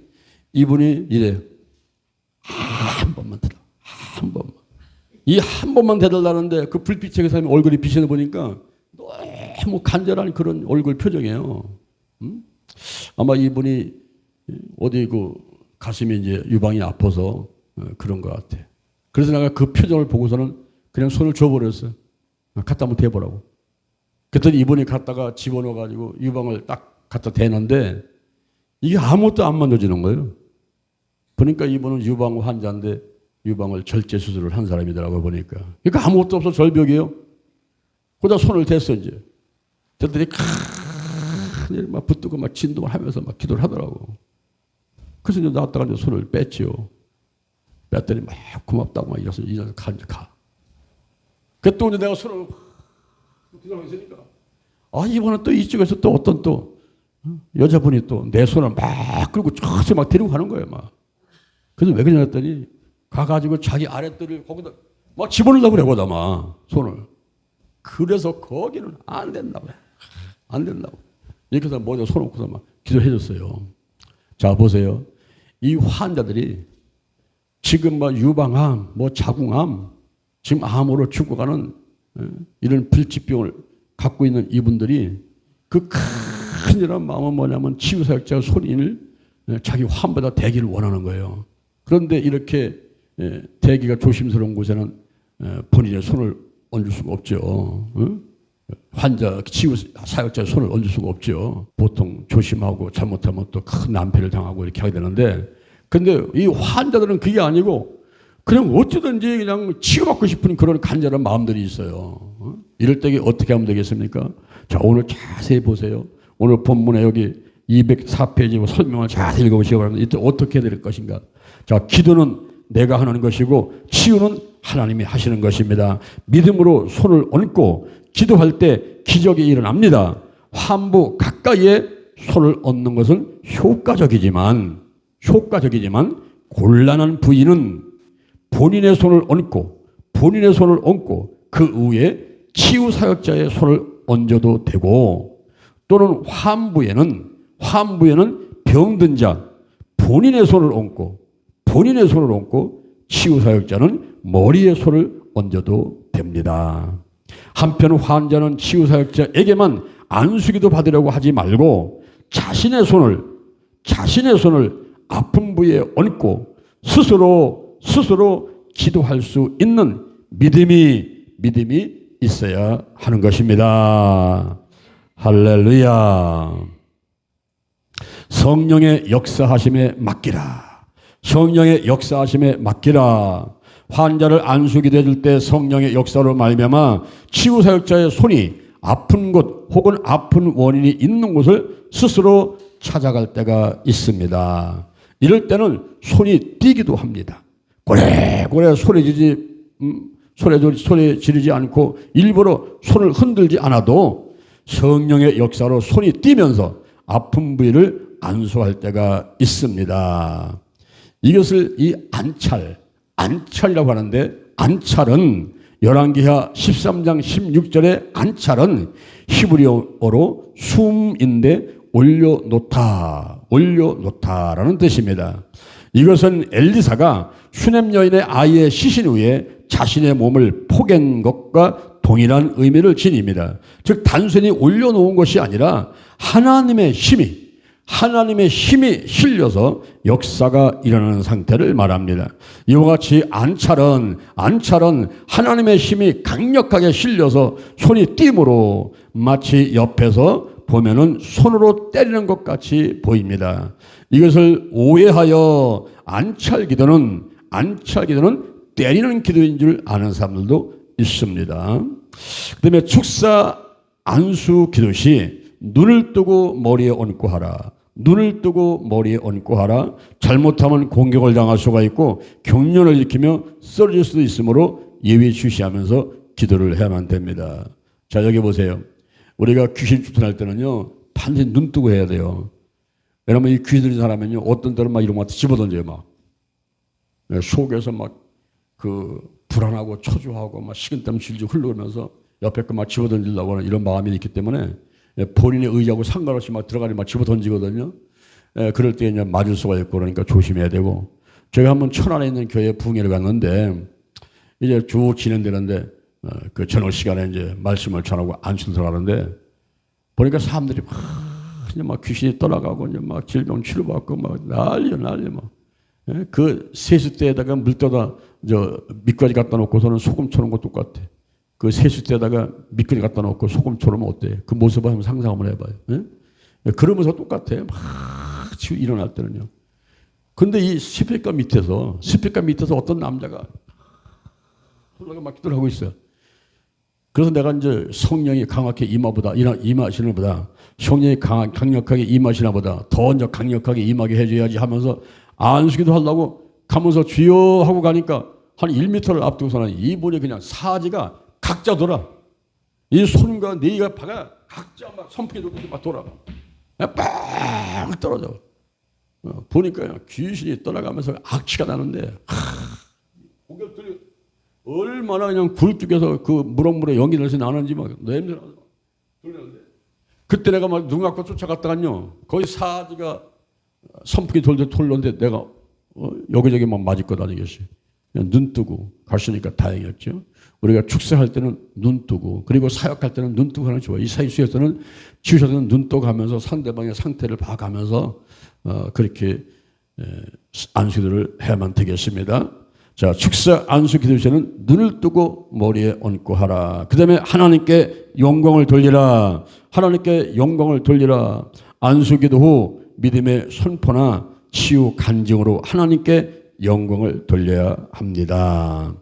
이분이 이래 한 번만 들어 한 번만 이 한 번만 대달라는데 그 불빛에 그 사람이 얼굴이 비춰 보니까 너무 간절한 그런 얼굴 표정이에요. 아마 이분이 어디 그 가슴이 이제 유방이 아파서 그런 것 같아. 그래서 내가 그 표정을 보고서는 그냥 손을 줘버렸어요. 갖다 한번 대보라고. 그랬더니 이분이 갖다가 집어넣어가지고 유방을 딱 갖다 대는데 이게 아무것도 안 만져지는 거예요. 보니까 이분은 유방 환자인데 유방을 절제 수술을 한 사람이더라고 보니까. 그러니까 아무것도 없어 절벽이에요. 거기다 손을 댔어 이제. 됐더니 막 붙들고 막 진동을 하면서 막 기도를 하더라고. 그래서 이제 나왔다가 이제 손을 뺐지요. 뺐더니 막 고맙다고 막 이래서 가. 그 또 이제 내가 손을 기도하고 있으니까 이번엔 또 이쪽에서 또 어떤 또 여자분이 또 내 손을 막 끌고 저서 막 데리고 가는 거예요 막. 그래서 왜 그러냐 했더니 가가지고 자기 아랫들을 거기다 막 집어넣으려고 그래 거기다 막 손을. 그래서 거기는 안 된다고. 안 된다고. 이렇게 해서 먼저 손 놓고서 막 기도해 줬어요. 자 보세요. 이 환자들이 지금 뭐 유방암, 뭐 자궁암, 지금 암으로 죽어가는 이런 불치병을 갖고 있는 이분들이 그 큰일한 마음은 뭐냐면 치유사역자 손인을 자기 환보다 대기를 원하는 거예요. 그런데 이렇게 대기가 조심스러운 곳에는 본인의 손을 얹을 수가 없죠. 환자, 치유사역자의 손을 얹을 수가 없죠. 보통 조심하고 잘못하면 또 큰 난패를 당하고 이렇게 하게 되는데 근데 이 환자들은 그게 아니고 그냥 어찌든지 그냥 치유받고 싶은 그런 간절한 마음들이 있어요. 이럴 때 어떻게 하면 되겠습니까? 자, 오늘 자세히 보세요. 오늘 본문에 여기 204페이지 설명을 자세히 읽어보시기 바랍니다. 이때 어떻게 해야 될 것인가? 자, 기도는 내가 하는 것이고 치유는 하나님이 하시는 것입니다. 믿음으로 손을 얹고 기도할 때 기적이 일어납니다. 환부 가까이에 손을 얹는 것은 효과적이지만 곤란한 부위는 본인의 손을 얹고 그 위에 치유사역자의 손을 얹어도 되고 또는 환부에는 병든 자 본인의 손을 얹고 치유사역자는 머리에 손을 얹어도 됩니다. 한편 환자는 치유사역자에게만 안수기도 받으려고 하지 말고 자신의 손을 아픈 부위에 얹고 스스로 기도할 수 있는 믿음이 있어야 하는 것입니다. 할렐루야. 성령의 역사하심에 맡기라. 환자를 안수기도 해줄 때 성령의 역사로 말미암아 치유사역자의 손이 아픈 곳 혹은 아픈 원인이 있는 곳을 스스로 찾아갈 때가 있습니다. 이럴 때는 손이 뛰기도 합니다. 고래고래 소리 지르지 않고 일부러 손을 흔들지 않아도 성령의 역사로 손이 뛰면서 아픈 부위를 안수할 때가 있습니다. 이것을 이 안찰이라고 하는데 안찰은 열왕기하 13장 16절의 안찰은 히브리어로 숨인데 올려놓다라는 뜻입니다. 이것은 엘리사가 슈넴 여인의 아이의 시신 후에 자신의 몸을 포갠 것과 동일한 의미를 지닙니다. 즉 단순히 올려놓은 것이 아니라 하나님의 힘이 하나님의 힘이 실려서 역사가 일어나는 상태를 말합니다. 이와 같이 안찰은 하나님의 힘이 강력하게 실려서 손이 띄므로 마치 옆에서 보면은 손으로 때리는 것 같이 보입니다. 이것을 오해하여 안찰 기도는 때리는 기도인 줄 아는 사람들도 있습니다. 그다음에 축사 안수 기도 시 눈을 뜨고 머리에 얹고 하라. 눈을 뜨고 머리에 얹고 하라. 잘못하면 공격을 당할 수가 있고 경련을 일으키며 쓰러질 수도 있으므로 예의주시하면서 기도를 해야만 됩니다. 자, 여기 보세요. 우리가 귀신 쫓아낼 때는요, 반드시 눈 뜨고 해야 돼요. 왜냐면 이 귀신 들린 사람은요, 어떤 때는 막 이런 것 집어던져요, 막. 속에서 막 불안하고 초조하고 막 식은땀 질질 흘러오면서 옆에 거 막 집어던지려고 하는 이런 마음이 있기 때문에 본인의 의지하고 상관없이 막 들어가니 막 집어던지거든요. 그럴 때 이제 맞을 수가 있고 그러니까 조심해야 되고. 제가 한번 천안에 있는 교회 부흥회를 갔는데 이제 쭉 진행되는데 그 저녁 시간에 이제 말씀을 전하고 안수를 들어가는데 보니까 사람들이 막 귀신이 떠나가고 이제 막 질병 치료받고 막 난리야 막. 그 세숫대에다가 물떠다 밑까지 갖다 놓고서는 소금처럼 거 똑같아. 그 세숫대에다가 밑까지 갖다 놓고 소금처럼 어때? 그 모습을 한번 상상 한번 해봐요. 그러면서 똑같아. 막 일어날 때는요. 근데 이 스피커 밑에서 어떤 남자가 흘러가 막 기도를 하고 있어요. 그래서 내가 이제 성령이 강하게 임하시는 보다 성령이 강력하게 임하시나 보다 더 이제 강력하게 임하게 해줘야지 하면서 안수기도 하려고 가면서 주여 하고 가니까 한 1m를 앞두고서는 이분이 그냥 사지가 각자 돌아. 이 손과 뇌가 파가 각자 막 선풍기 돌듯이 막 돌아가. 빵 떨어져. 보니까 귀신이 떠나가면서 악취가 나는데 고객들이 얼마나 그냥 굴뚝에서 그 무럭무럭 연기들이 나는지 막 냄새가 나서 돌리는데 그때 내가 막 눈 감고 쫓아갔다간요 거의 사지가 선풍기 돌듯 돌렸는데 내가 여기저기 막 맞을 것 아니겠어요. 그냥 눈 뜨고 가시니까 다행이었죠. 우리가 축사할 때는 눈 뜨고 그리고 사역할 때는 눈 뜨고 하는 게 좋아요. 이 사역에서는 치유에서는 눈 뜨고 가면서 상대방의 상태를 봐가면서 그렇게 안수기도를 해야만 되겠습니다. 자, 축사 안수 기도 시에는 눈을 뜨고 머리에 얹고 하라. 그 다음에 하나님께 영광을 돌리라. 하나님께 영광을 돌리라. 안수 기도 후 믿음의 선포나 치유 간증으로 하나님께 영광을 돌려야 합니다.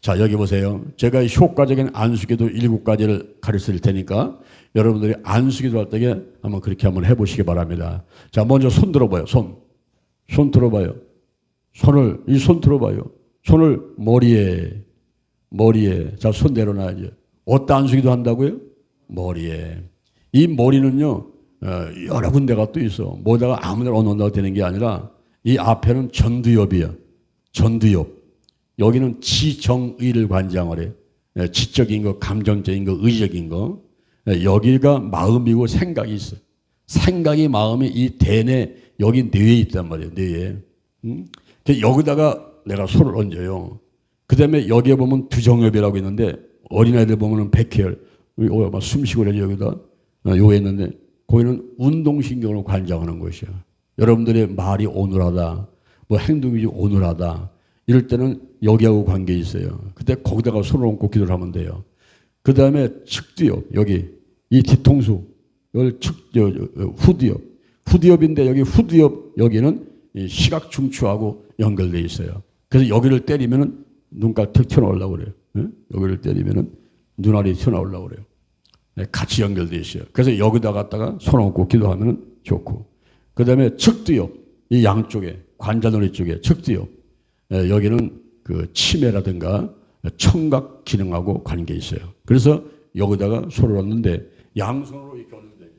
자, 여기 보세요. 제가 효과적인 안수기도 7가지를 가르칠 테니까 여러분들이 안수기도 할 때 한번 그렇게 한번 해보시기 바랍니다. 자, 먼저 손 들어봐요. 손 들어봐요. 손 들어봐요. 손을 머리에. 자, 손 내려놔야죠. 어디다 안수기도 한다고요? 머리에. 이 머리는요, 여러 군데가 또 있어. 뭐다가 아무데나 얹는다고 되는 게 아니라 이 앞에는 전두엽이야. 전두엽. 여기는 지정의를 관장을 해. 지적인 거, 감정적인 거, 의적인 거. 여기가 마음이고 생각이 있어. 생각이 마음이 이 대뇌, 여기 뇌에 있단 말이에요. 뇌에. 여기다가 내가 손을 얹어요. 그 다음에 여기에 보면 두정엽이라고 있는데 어린아이들 보면은 백혈, 숨 쉬고 그래 여기다. 요게 있는데 거기는 운동신경을 관장하는 것이야. 여러분들의 말이 온울하다, 뭐 행동이 온울하다, 이럴 때는 여기하고 관계 있어요. 그때 거기다가 손을 얹고 기도를 하면 돼요. 그 다음에 측두엽, 여기, 이 뒤통수, 여기 후두엽. 후두엽인데 여기 후두엽, 여기는 시각 중추하고 연결되어 있어요. 그래서 여기를 때리면은 눈깔 턱 튀어나오려고 그래요. 여기를 때리면은 눈알이 튀어나오려고 그래요. 같이 연결되어 있어요. 그래서 여기다 갖다가 손 얹고 기도하면 좋고. 그 다음에 측두엽, 이 양쪽에, 관자놀이 쪽에 측두엽. 여기는 그 치매라든가 청각 기능하고 관계 있어요. 그래서 여기다가 손을 얹는데 양손으로 이렇게 얹는데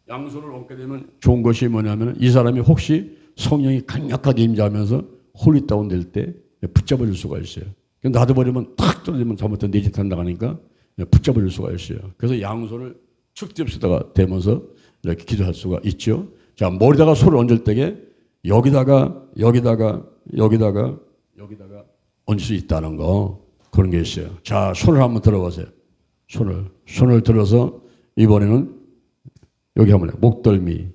양손을 얹게 되면 좋은 것이 뭐냐면 이 사람이 혹시 성령이 강력하게 임재하면서 홀리다운 될 때 붙잡아줄 수가 있어요. 놔둬버리면 탁 떨어지면 잘못된 내짓 한다고 하니까 붙잡아줄 수가 있어요. 그래서 양손을 측두엽에다가 대면서 이렇게 기도할 수가 있죠. 자, 머리다가 손을 얹을 때에 여기다가 얹을 수 있다는 거, 그런 게 있어요. 자, 손을 한번 들어보세요. 손을 들어서 이번에는 여기 한번 목덜미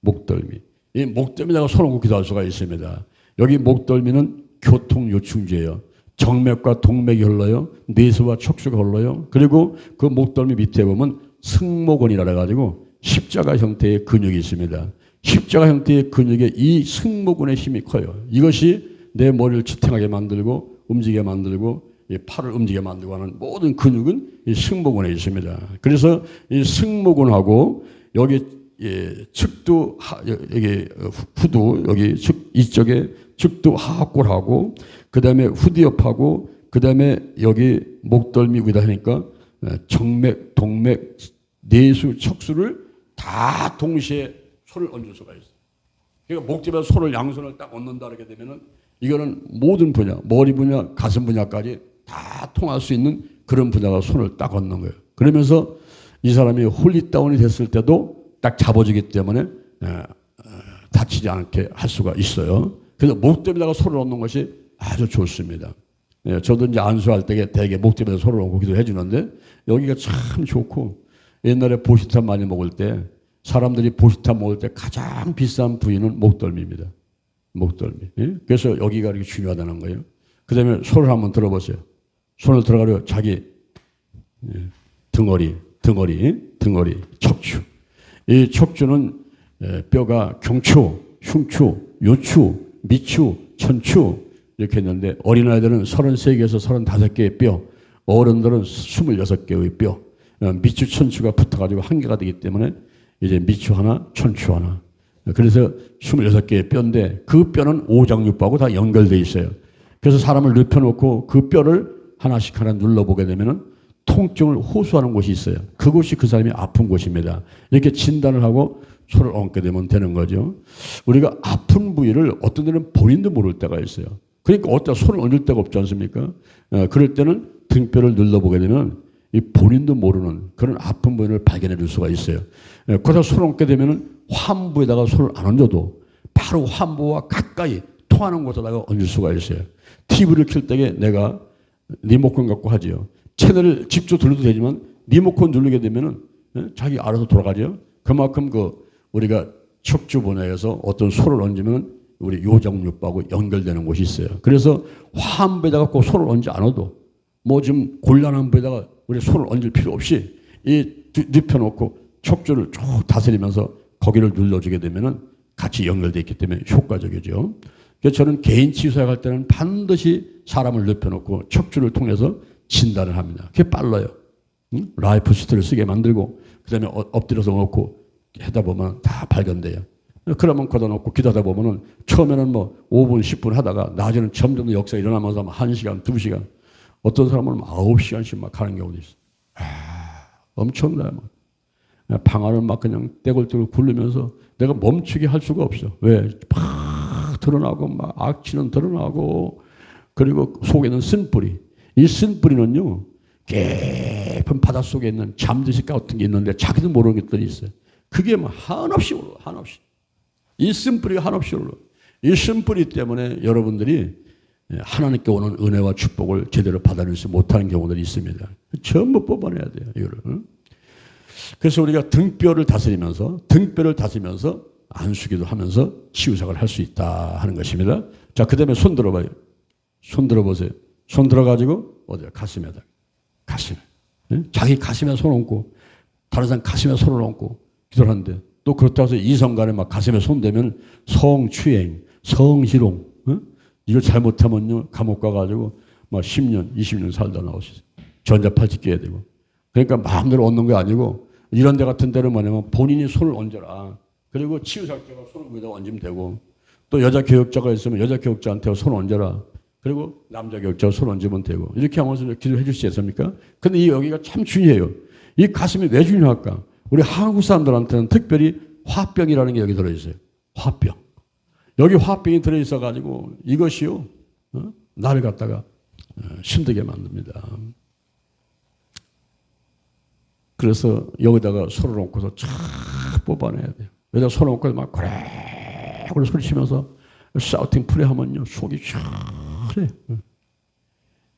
목덜미. 이 목덜미에다가 손을 얹고 기도할 수가 있습니다. 여기 목덜미는 교통요충지예요. 정맥과 동맥이 흘러요. 뇌수와 척추가 흘러요. 그리고 그 목덜미 밑에 보면 승모근이라 해가지고 십자가 형태의 근육이 있습니다. 십자가 형태의 근육에 이 승모근의 힘이 커요. 이것이 내 머리를 지탱하게 만들고 움직이게 만들고 이 팔을 움직이게 만들고 하는 모든 근육은 이 승모근에 있습니다. 그래서 이 승모근하고 여기 측두 여기 후두 여기 이쪽에 측두 하악골하고 그 다음에 후두엽하고 그 다음에 여기 목덜미 위다 하니까 정맥, 동맥, 내수, 척수를 다 동시에 손을 얹을 수가 있어요. 그러니까 목집에 손을 양손을 딱 얹는다 이렇게 되면은 이거는 모든 분야, 머리 분야, 가슴 분야까지 다 통할 수 있는 그런 분야가 손을 딱 얹는 거예요. 그러면서 이 사람이 홀리다운이 됐을 때도 딱 잡아주기 때문에 다치지 않게 할 수가 있어요. 그래서 목덜미에다가 손을 얹는 것이 아주 좋습니다. 저도 이제 안수할 때 대개 목덜미에다 손을 얹고 기도해 주는데 여기가 참 좋고 옛날에 보시탑 많이 먹을 때 사람들이 보시탑 먹을 때 가장 비싼 부위는 목덜미입니다. 목덜미. 그래서 여기가 이렇게 중요하다는 거예요. 그 다음에 손을 한번 들어보세요. 손을 들어가려 자기 등어리, 척추. 이 척추는 뼈가 경추, 흉추, 요추, 미추, 천추 이렇게 있는데 어린아이들은 33개에서 35개의 뼈, 어른들은 26개의 뼈, 미추, 천추가 붙어가지고 한 개가 되기 때문에 이제 미추 하나, 천추 하나. 그래서 26개의 뼈인데 그 뼈는 오장육부하고 다 연결되어 있어요. 그래서 사람을 눕혀놓고 그 뼈를 하나씩 하나 눌러보게 되면은 통증을 호소하는 곳이 있어요. 그곳이 그 사람이 아픈 곳입니다. 이렇게 진단을 하고 손을 얹게 되면 되는 거죠. 우리가 아픈 부위를 어떤 데는 본인도 모를 때가 있어요. 그러니까 어디다 손을 얹을 데가 없지 않습니까? 그럴 때는 등뼈를 눌러보게 되면 이 본인도 모르는 그런 아픈 부위를 발견해 줄 수가 있어요. 거기다 손을 얹게 되면 환부에다가 손을 안 얹어도 바로 환부와 가까이 통하는 곳에다가 얹을 수가 있어요. TV를 켤 때에 내가 리모컨 갖고 하지요. 채널을 직접 돌려도 되지만 리모컨 누르게 되면은 자기 알아서 돌아가죠. 그만큼 우리가 척추 분야에서 어떤 손을 얹으면 우리 요장육부하고 연결되는 곳이 있어요. 그래서 환부에다가 꼭 손을 얹지 않아도 뭐 좀 곤란한 부에다가 우리 손을 얹을 필요 없이 이 눕혀놓고 척추를 쭉 다스리면서 거기를 눌러주게 되면은 같이 연결되어 있기 때문에 효과적이죠. 그래서 저는 개인 치유사역 할 때는 반드시 사람을 눕혀놓고 척추를 통해서 진단을 합니다. 그게 빨라요. 라이프 시트를 쓰게 만들고 그 다음에 엎드려서 놓고 하다 보면 다 발견돼요. 그러면 거다 놓고 기도하다 보면은 처음에는 뭐 5분, 10분 하다가 나중에는 점점 역사가 일어나면서 1시간, 2시간 어떤 사람은 9시간씩 막 하는 경우도 있어요. 엄청나요. 방 안을 막 그냥 떼굴떼굴 굴르면서 내가 멈추게 할 수가 없어. 왜? 막 드러나고 막 악취는 드러나고 그리고 속에는 쓴뿌리. 이 쓴뿌리는요 깊은 바닷속에 있는 잠드시 같은 게 있는데 자기도 모르는 것들이 있어요. 그게 뭐 한없이 올라. 한없이. 이 쓴뿌리가 한없이 올라. 이 쓴뿌리 때문에 여러분들이 하나님께 오는 은혜와 축복을 제대로 받아들이지 못하는 경우들이 있습니다. 전부 뽑아내야 돼요. 이거를. 그래서 우리가 등뼈를 다스리면서 안수기도 하면서 치유사역을 할 수 있다 하는 것입니다. 자, 그 다음에 손 들어봐요. 손 들어보세요. 손 들어가지고 어디야? 가슴에다. 가슴. 자기 가슴에 손 얹고 다른 사람 가슴에 손을 얹고 기도를 하는데 또 그렇다고 해서 이성 간에 막 가슴에 손 대면 성추행, 성희롱 이걸 잘못하면요 감옥 가가지고 막 10년, 20년 살다 나올 수 있어요. 전자팔찌 끼야 되고. 그러니까 마음대로 얹는 게 아니고 이런 데 같은 데는 뭐냐면 본인이 손을 얹어라. 그리고 치유사역자가 손을 위에다 얹으면 되고 또 여자 교역자가 있으면 여자 교역자한테 손 얹어라. 그리고 남자 교역자가 손 얹으면 되고 이렇게 하면서 기도해 줄 수 있습니까? 근데 이 여기가 참 중요해요. 이 가슴이 왜 중요할까? 우리 한국 사람들한테는 특별히 화병이라는 게 여기 들어있어요. 화병. 여기 화병이 들어있어가지고 이것이요 나를 갖다가 힘들게 만듭니다. 그래서 여기다가 손을 얹고서 쫙 뽑아내야 돼요. 여기다 손을 얹고 막 그래 소리치면서 사우팅 프레하면요 속이 시원해.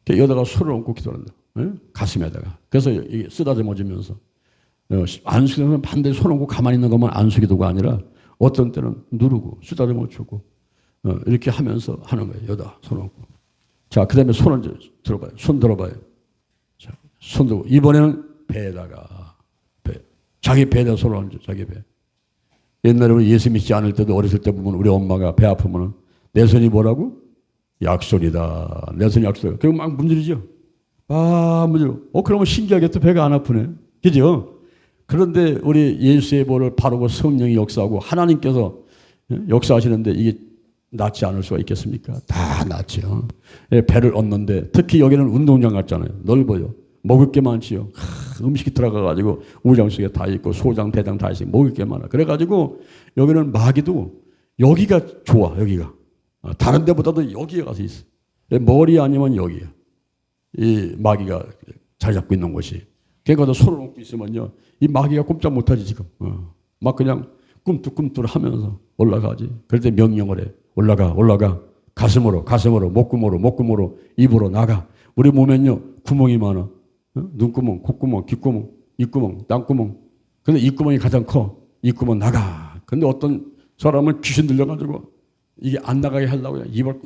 여기다가 손을 얹고 기도한다. 가슴에다가. 그래서 쓰다듬어주면서 안수기도는 반드시 손 얹고 가만히 있는 것만 안수기도가 아니라 어떤 때는 누르고 쓰다듬어 주고 이렇게 하면서 하는 거예요. 여다 손 얹고. 자, 그 다음에 손을 이제 들어봐요. 손 들어봐요. 자, 손 들고 이번에는 배에다가 자기 배에다 손을 얹어. 자기 배. 옛날에 우리 예수 믿지 않을 때도 어렸을 때 보면 우리 엄마가 배 아프면 내 손이 뭐라고? 약손이다. 내 손이 약손이다. 그리고 막 문지르죠. 문지르. 그러면 신기하게 또 배가 안 아프네. 그죠? 그런데 우리 예수의 볼을 바르고 성령이 역사하고 하나님께서 역사하시는데 이게 낫지 않을 수가 있겠습니까? 다 낫죠. 배를 얻는데 특히 여기는 운동장 같잖아요. 넓어요. 먹을 게 많지요. 음식이 들어가가지고 우장 속에 다 있고 소장, 대장 다 있어요. 먹을 게 많아. 그래가지고 여기는 마귀도 여기가 좋아. 여기가. 다른 데보다도 여기에 가서 있어. 머리 아니면 여기야. 이 마귀가 잘 잡고 있는 곳이. 그러니까 손을 얹고 있으면요. 이 마귀가 꼼짝 못하지 지금. 막 그냥 꿈틀꿈틀 하면서 올라가지. 그럴 때 명령을 해. 올라가. 가슴으로, 목구멍으로, 입으로 나가. 우리 몸엔요, 구멍이 많아. 눈구멍, 콧구멍, 귓구멍, 입구멍, 땅구멍. 근데 입구멍이 가장 커. 입구멍 나가. 근데 어떤 사람은 귀신 들려가지고 이게 안 나가게 하려고 입을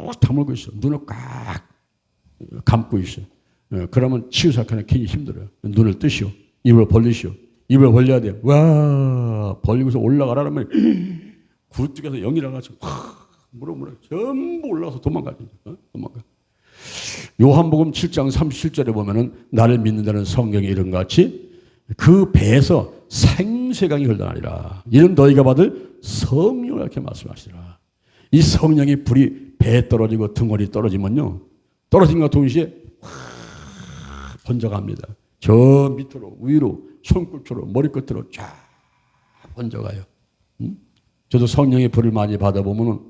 꽉 다물고 있어. 눈을 꽉 감고 있어. 그러면 치유사건은 괜히 힘들어요. 눈을 뜨시오. 입을 벌리시오. 입을 벌려야 돼요. 와, 벌리고서 올라가라면 굴뚝에서 영이 나가서 물어 전부 올라가서 도망가죠. 도망가. 요한복음 7장 37절에 보면은 나를 믿는다는 성경에 이런 것 같이 그 배에서 생수강이 흘러나리라. 이는 너희가 받을 성령을 이렇게 말씀하시라. 이 성령의 불이 배에 떨어지고 등골이 떨어지면요. 떨어진과 동시에 확 번져갑니다. 저 밑으로 위로 손끝으로 머리끝으로 쫙 번져가요. 저도 성령의 불을 많이 받아보면은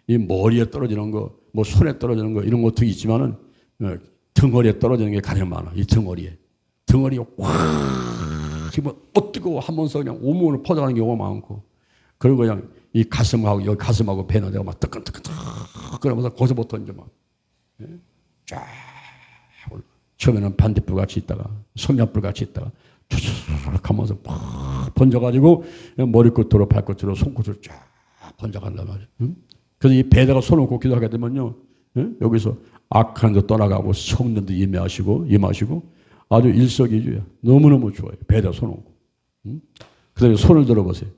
이 머리에 떨어지는 거, 뭐 손에 떨어지는 거 이런 것도 있지만은 등허리에 떨어지는 게 가장 많아. 이 등허리에. 등허리가 확 지금 뜨거워 하면서 그냥 온몸으로 퍼져가는 경우가 많고 그리고 그냥 이 가슴하고 여기 가슴하고 배는 내가 막 뜨끈뜨끈 그러면서 거기서부터 이제 막 쫙 처음에는 반딧불 같이 있다가 성냥불 같이 있다가 쫙 하면서 팍 번져가지고 머리끝으로 발끝으로 손끝으로 쫙 번져간단 말이에요. 그래서 이 배에다가 손을 꽂 기도하게 되면요. 여기서 악한 거 떠나가고 성령도 임하시고 아주 일석이조야. 너무너무 좋아요. 배에다 손 얹고. 그 다음에 손을 들어보세요.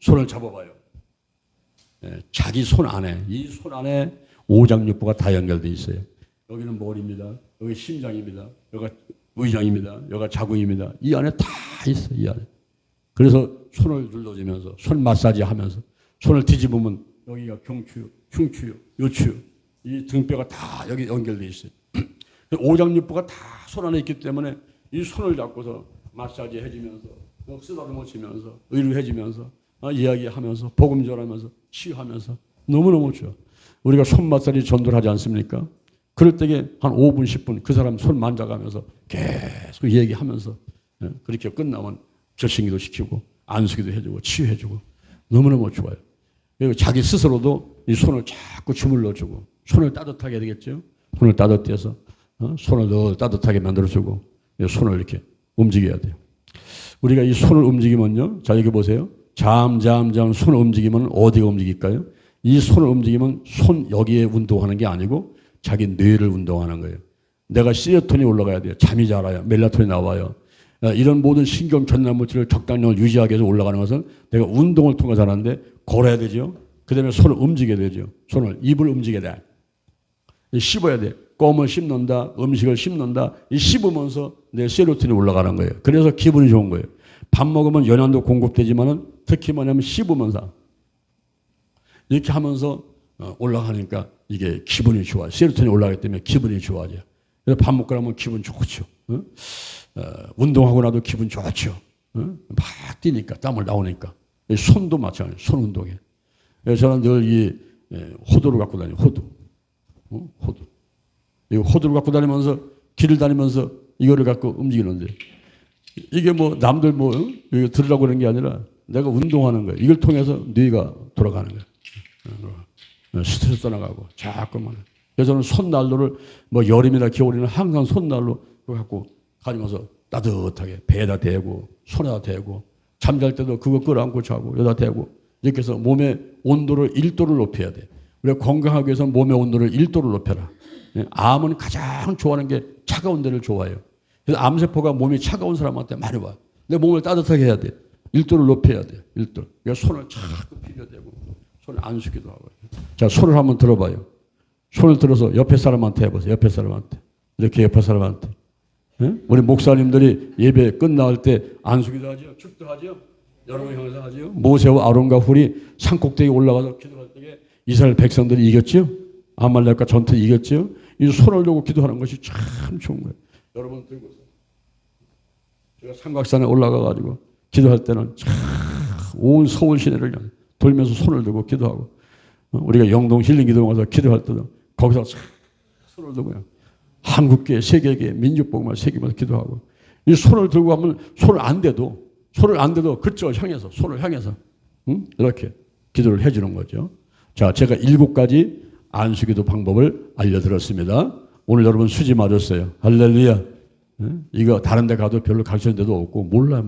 손을 잡아봐요. 자기 손 안에, 이 손 안에 오장육부가 다 연결되어 있어요. 여기는 머리입니다. 여기 심장입니다. 여기가 의장입니다. 여기가 자궁입니다. 이 안에 다 있어요. 이 안에. 그래서 손을 눌러주면서 손 마사지 하면서 손을 뒤집으면 여기가 경추, 흉추, 요추 이 등뼈가 다 여기 연결되어 있어요. 오장육부가 다 손 안에 있기 때문에 이 손을 잡고서 마사지 해주면서 쓰다듬어 주면서 의료해 주면서 이야기하면서 복음 전하면서 치유하면서 너무너무 좋아. 우리가 손 마사지 전도를 하지 않습니까? 그럴 때에 한 5분 10분 그 사람 손 만져가면서 계속 얘기하면서 그렇게 끝나면 결심기도 시키고 안수기도 해주고 치유해주고 너무너무 좋아요. 그리고 자기 스스로도 이 손을 자꾸 주물러주고 손을 따뜻하게 해야 되겠죠. 손을 따뜻해서 손을 더 따뜻하게 만들어주고 손을 이렇게 움직여야 돼요. 우리가 이 손을 움직이면요. 자 여기 보세요. 잠 손을 움직이면 어디가 움직일까요? 이 손을 움직이면 손 여기에 운동하는 게 아니고 자기 뇌를 운동하는 거예요. 내가 시로토닌이 올라가야 돼요. 잠이 잘 와요. 멜라토닌이 나와요. 이런 모든 신경 전달물질을 적당량을 유지하기 위해서 올라가는 것은 내가 운동을 통해서 하는데 걸어야 되죠. 그 다음에 손을 움직여야 되죠. 입을 움직여야 돼. 씹어야 돼. 껌을 씹는다. 음식을 씹는다. 이 씹으면서 내 세로토닌이 올라가는 거예요. 그래서 기분이 좋은 거예요. 밥 먹으면 영양도 공급되지만은 특히 뭐냐면 씹으면서 이렇게 하면서 올라가니까 이게 기분이 좋아요. 세로토닌이 올라가기 때문에 기분이 좋아져요. 그래서 밥 먹고 나면 기분 좋죠. 운동하고 나도 기분 좋죠. 막 뛰니까 땀을 나오니까. 손도 마찬가지예요. 손 운동에. 그래서 저는 늘 이 호두를 갖고 다녀요. 호두. 이 호두를 갖고 다니면서 길을 다니면서 이거를 갖고 움직이는데 이게 뭐 남들 뭐 이거 들으라고 그러는 게 아니라 내가 운동하는 거예요. 이걸 통해서 뇌가 돌아가는 거예요. 스트레스 떠나가고 자꾸만. 그래서 저는 손난로를 뭐 여름이나 겨울에는 항상 손난로 갖고 가지면서 따뜻하게 배에다 대고 손에다 대고 잠잘 때도 그거 끌어안고 자고 여기다 대고 이렇게 해서 몸의 온도를 1도를 높여야 돼. 우리가 건강하기 위해서 몸의 온도를 1도를 높여라. 암은 가장 좋아하는 게 차가운 데를 좋아해요. 그래서 암세포가 몸이 차가운 사람한테 많이 와. 내 몸을 따뜻하게 해야 돼. 1도를 높여야 돼. 1도. 그러니까 손을 자꾸 비벼대고 손을 안 숙이도 하고. 자, 손을 한번 들어봐요. 손을 들어서 옆에 사람한테 해보세요. 옆에 사람한테. 이렇게 옆에 사람한테. 우리 목사님들이 예배 끝나갈 때 안수기도 하죠. 축도 하죠. 여러분 형사 하죠. 모세와 아론과 훌이 산꼭대기에 올라가서 기도할 때 이스라엘 백성들이 이겼죠. 아말렉과 전투 이겼죠. 이 손을 들고 기도하는 것이 참 좋은 거예요. 여러분 들고서 제가 삼각산에 올라가가지고 기도할 때는 참 온 서울 시내를 돌면서 손을 들고 기도하고 우리가 영동 힐링 기도원 가서 기도할 때도 거기서 손을 들고 한국계, 세계계, 민족복음을 새기면서 기도하고 이 손을 들고 하면 손을 안 대도 그쪽 향해서 손을 향해서 이렇게 기도를 해주는 거죠. 자, 제가 7가지 안수기도 방법을 알려드렸습니다. 오늘 여러분 수지 맞았어요. 할렐루야. 이거 다른 데 가도 별로 가르치는 데도 없고 몰라.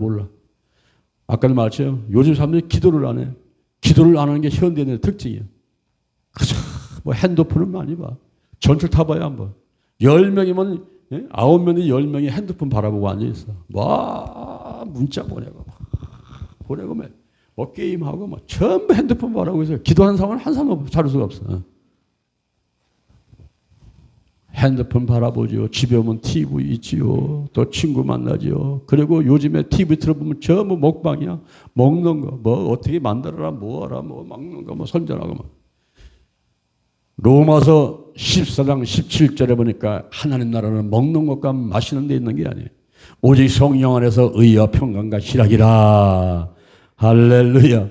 아까도 말했죠. 요즘 사람들이 기도를 안 해. 기도를 안 하는 게 현대인의 특징이에요. 그저 뭐 핸드폰은 많이 봐. 전철 타봐야 한번. 10명이면 9명이 10명이 핸드폰 바라보고 앉아있어. 와 문자 보내고 뭐 게임하고 뭐 전부 핸드폰 바라보고 있어요. 기도하는 사람은 한 사람도 찾을 수가 없어. 핸드폰 바라보죠. 집에 오면 TV 있지요. 또 친구 만나죠. 그리고 요즘에 TV 틀어보면 전부 먹방이야. 먹는 거, 뭐 어떻게 만들어라, 뭐하라, 뭐 먹는 거, 뭐 선전하고 뭐. 로마서 14장 17절에 보니까 하나님 나라는 먹는 것과 마시는 데 있는 게 아니에요. 오직 성령 안에서 의와 평강과 희락이라. 할렐루야.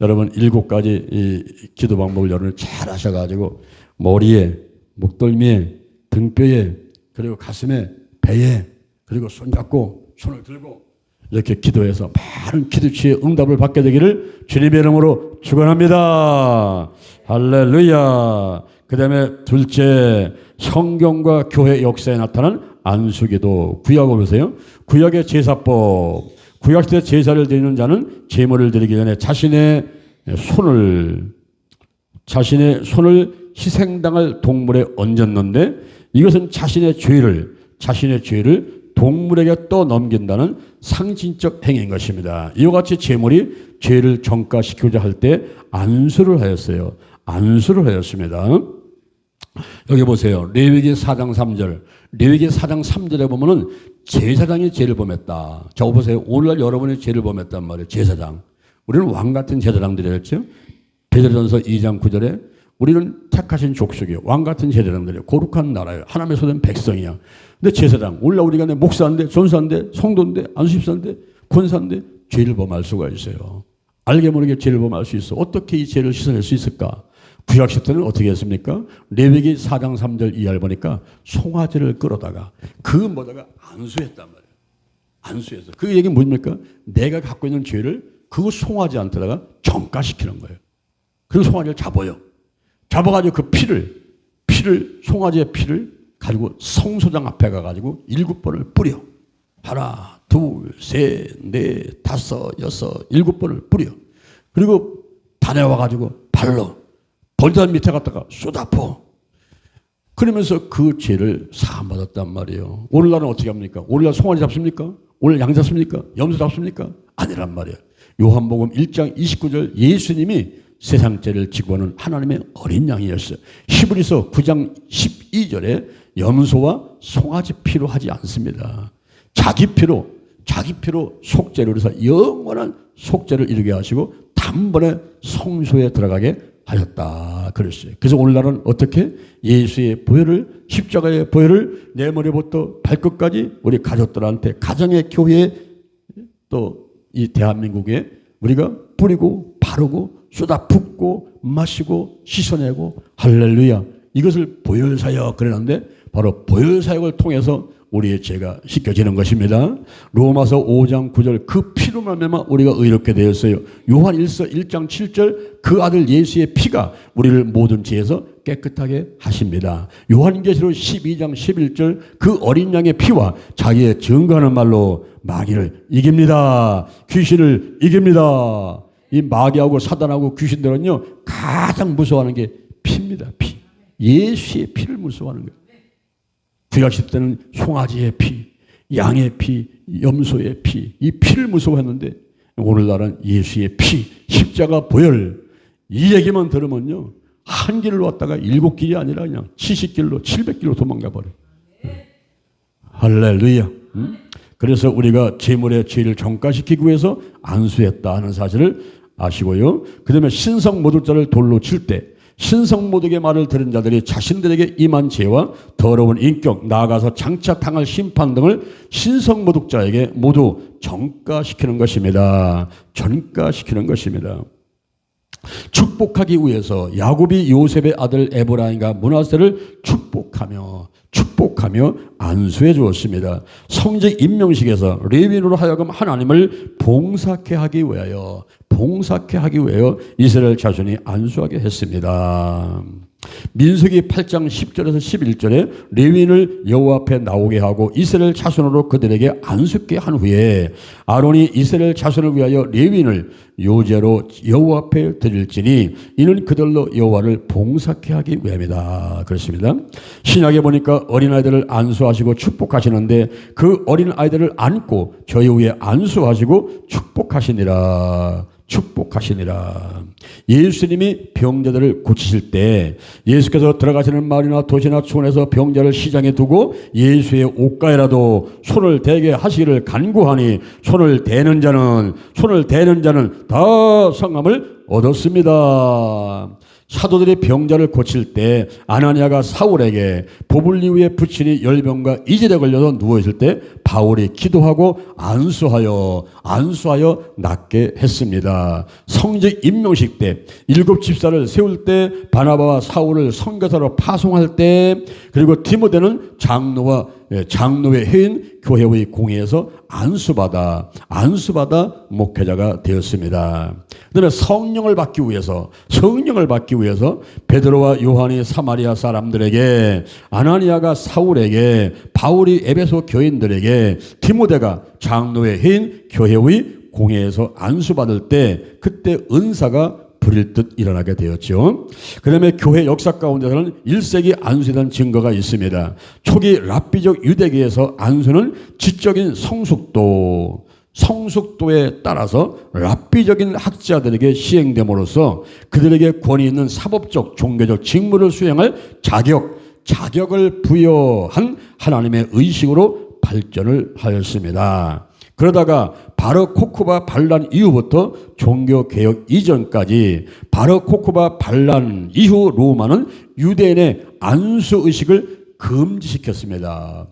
여러분 7가지 이 기도 방법을 여러분 잘 하셔가지고 머리에, 목덜미에, 등뼈에, 그리고 가슴에, 배에, 그리고 손잡고 손을 들고 이렇게 기도해서 많은 기도치의 응답을 받게 되기를 주님의 이름으로 축원합니다. 할렐루야. 그 다음에 둘째, 성경과 교회 역사에 나타난 안수기도. 구약을 보세요. 구약의 제사법. 구약시대 제사를 드리는 자는 제물을 드리기 전에 자신의 손을 희생당할 동물에 얹었는데 이것은 자신의 죄를 동물에게 떠넘긴다는 상징적 행위인 것입니다. 이와 같이 제물이 죄를 전가시키고자 할 때 안수를 하였어요. 안수를 하였습니다. 여기 보세요. 레위기 4장 3절. 레위기 4장 3절에 보면은 제사장이 죄를 범했다. 저거 보세요. 오늘날 여러분이 죄를 범했단 말이에요. 제사장. 우리는 왕 같은 제사장들이었죠. 베드로전서 2장 9절에 우리는 택하신 족속이요. 왕 같은 제사장들이요. 거룩한 나라예요. 하나님의 소된 백성이야. 근데 제사장. 오늘날 우리가 내 목사인데, 전사인데, 성도인데, 안수집사인데, 권사인데 죄를 범할 수가 있어요. 알게 모르게 죄를 범할 수 있어. 어떻게 이 죄를 씻어낼 수 있을까? 구약시대 때는 어떻게 했습니까? 레위기 4장 3절 이하를 보니까 송아지를 끌어다가 그 뭐다가 안수했단 말이에요. 안수해서. 그 얘기는 뭡니까? 내가 갖고 있는 죄를 그 송아지한테다가 전가시키는 거예요. 그리고 송아지를 잡아요. 잡아가지고 그 피를 송아지의 피를 가지고 성소장 앞에 가가지고 7번을 뿌려. 하나, 둘, 셋, 넷, 다섯, 여섯, 7번을 뿌려. 그리고 다녀와가지고 발로 벌단 밑에 갖다가 쏟아부어. 그러면서 그 죄를 사함받았단 말이에요. 오늘날은 어떻게 합니까? 오늘날 송아지 잡습니까? 오늘 양 잡습니까? 염소 잡습니까? 아니란 말이에요. 요한복음 1장 29절 예수님이 세상 죄를 지고 하는 하나님의 어린 양이었어요. 히브리서 9장 12절에 염소와 송아지 피로 하지 않습니다. 자기 피로 속죄를 해서 영원한 속죄를 이루게 하시고 단번에 성소에 들어가게 하셨다 그랬어요. 그래서 오늘날은 어떻게 예수의 보혈을, 십자가의 보혈을 내 머리부터 발끝까지 우리 가족들한테, 가정의 교회에, 또 이 대한민국에 우리가 뿌리고 바르고 쏟아 붓고 마시고 씻어내고 할렐루야. 이것을 보혈사역 그러는데 바로 보혈사역을 통해서 우리의 죄가 씻겨지는 것입니다. 로마서 5장 9절 그 피로 말미암아 우리가 의롭게 되었어요. 요한일서 1장 7절 그 아들 예수의 피가 우리를 모든 죄에서 깨끗하게 하십니다. 요한계시록 12장 11절 그 어린 양의 피와 자기의 증거하는 말로 마귀를 이깁니다. 귀신을 이깁니다. 이 마귀하고 사단하고 귀신들은요 가장 무서워하는 게 피입니다. 피. 예수의 피를 무서워하는 거예요. 구약시대 때는 송아지의 피, 양의 피, 염소의 피, 이 피를 무서워했는데 오늘날은 예수의 피, 십자가 보혈 이 얘기만 들으면요 한 길로 왔다가 7길이 아니라 그냥 70길로 700길로 도망가 버려요. 할렐루야. 그래서 우리가 재물의 죄를 정가시키기 위해서 안수했다 하는 사실을 아시고요. 그 다음에 신성모독자를 돌로 칠 때 신성모독의 말을 들은 자들이 자신들에게 임한 죄와 더러운 인격, 나아가서 장차 당할 심판 등을 신성모독자에게 모두 전가시키는 것입니다. 전가시키는 것입니다. 축복하기 위해서 야곱이 요셉의 아들 에브라임과 므낫세를 축복하며 안수해 주었습니다. 성직 임명식에서 레위인으로 하여금 하나님을 봉사케 하기 위하여 이스라엘 자손이 안수하게 했습니다. 민수기 8장 10절에서 11절에 레위인을 여호와 앞에 나오게 하고 이스라엘 자손으로 그들에게 안수케 한 후에 아론이 이스라엘 자손을 위하여 레위인을 요제로 여호와 앞에 드릴지니 이는 그들로 여호와를 봉사케 하기 위함이다. 그렇습니다. 신약에 보니까 어린아이들을 안수하시고 축복하시는데 그 어린아이들을 안고 저희 위에 안수하시고 축복하시니라. 예수님이 병자들을 고치실 때 예수께서 들어가시는 마을이나 도시나 촌에서 병자를 시장에 두고 예수의 옷가에라도 손을 대게 하시기를 간구하니 손을 대는 자는 다 성함을 얻었습니다. 사도들이 병자를 고칠 때 아나니아가 사울에게 보불리우에 붙이니 열병과 이질에 걸려서 누워있을 때 바울이 기도하고 안수하여 낫게 했습니다. 성직 임명식 때 7 집사를 세울 때 바나바와 사울을 선교사로 파송할 때 그리고 디모데는 장로의 해인 교회의 공회에서 안수받아 목회자가 되었습니다. 그다음에 성령을 받기 위해서 베드로와 요한이 사마리아 사람들에게, 아나니아가 사울에게, 바울이 에베소 교인들에게, 디모데가 장로의 해인 교회의 공회에서 안수받을 때 그때 은사가 불일 듯 일어나게 되었죠. 그 다음에 교회 역사 가운데서는 1세기 안수에 대한 증거가 있습니다. 초기 랍비적 유대계에서 안수는 지적인 성숙도에 따라서 랍비적인 학자들에게 시행됨으로써 그들에게 권위 있는 사법적, 종교적 직무를 수행할 자격을 부여한 하나님의 의식으로 발전을 하였습니다. 그러다가 바르 코크바 반란 이후부터 종교개혁 이전까지 바르 코크바 반란 이후 로마는 유대인의 안수의식을 금지시켰습니다.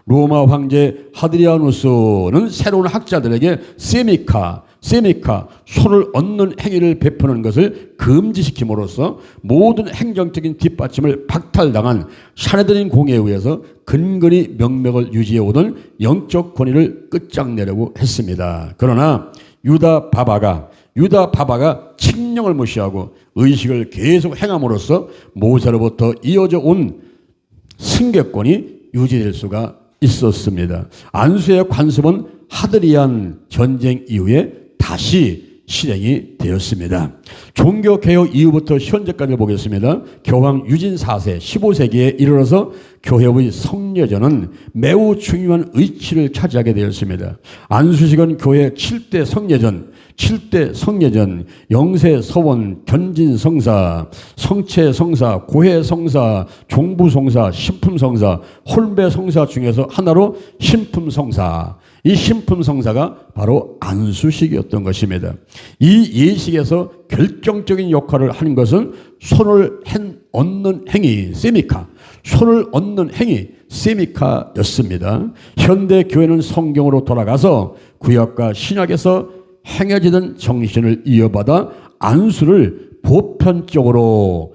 로마 황제 하드리아누스는 새로운 학자들에게 세미카 손을 얹는 행위를 베푸는 것을 금지시킴으로써 모든 행정적인 뒷받침을 박탈당한 사내들인 공회에 의해서 근근히 명맥을 유지해오던 영적 권위를 끝장내려고 했습니다. 그러나 유다 바바가 칙령을 무시하고 의식을 계속 행함으로써 모세로부터 이어져 온 승계권이 유지될 수가 있었습니다. 안수의 관습은 하드리안 전쟁 이후에 다시 실행이 되었습니다. 종교개혁 이후부터 현재까지 보겠습니다. 교황 유진 4세 15세기에 이르러서 교회의 성례전은 매우 중요한 위치를 차지하게 되었습니다. 안수식은 교회 7대 성례전, 영세 서원, 견진 성사, 성체 성사, 고해 성사, 종부 성사, 신품 성사, 홀배 성사 중에서 하나로 신품 성사. 이 신품 성사가 바로 안수식이었던 것입니다. 이 예식에서 결정적인 역할을 하는 것은 손을 얹는 행위, 세미카였습니다. 현대 교회는 성경으로 돌아가서 구약과 신약에서 행해지던 정신을 이어받아 안수를 보편적으로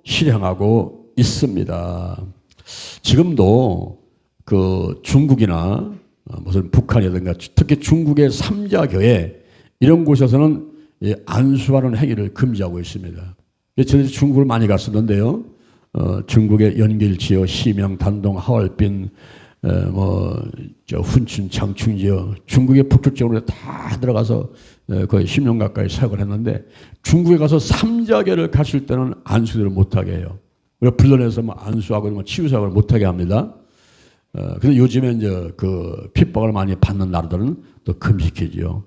실행하고 있습니다. 지금도 그 중국이나 무슨 북한이라든가 특히 중국의 삼자교회 이런 곳에서는 이 안수하는 행위를 금지하고 있습니다. 저도 중국을 많이 갔었는데요. 중국의 연길지역, 시명, 단동, 하얼빈, 훈춘, 장충지역, 중국의 북쪽으로 다 들어가서 거의 10년 가까이 사역을 했는데 중국에 가서 삼자교를 갔을 때는 안수를 못하게 해요. 우리가 불러내서 안수하고 치유사역을 못하게 합니다. 근데 요즘에 이제 그 핍박을 많이 받는 나라들은 또 금지키지요.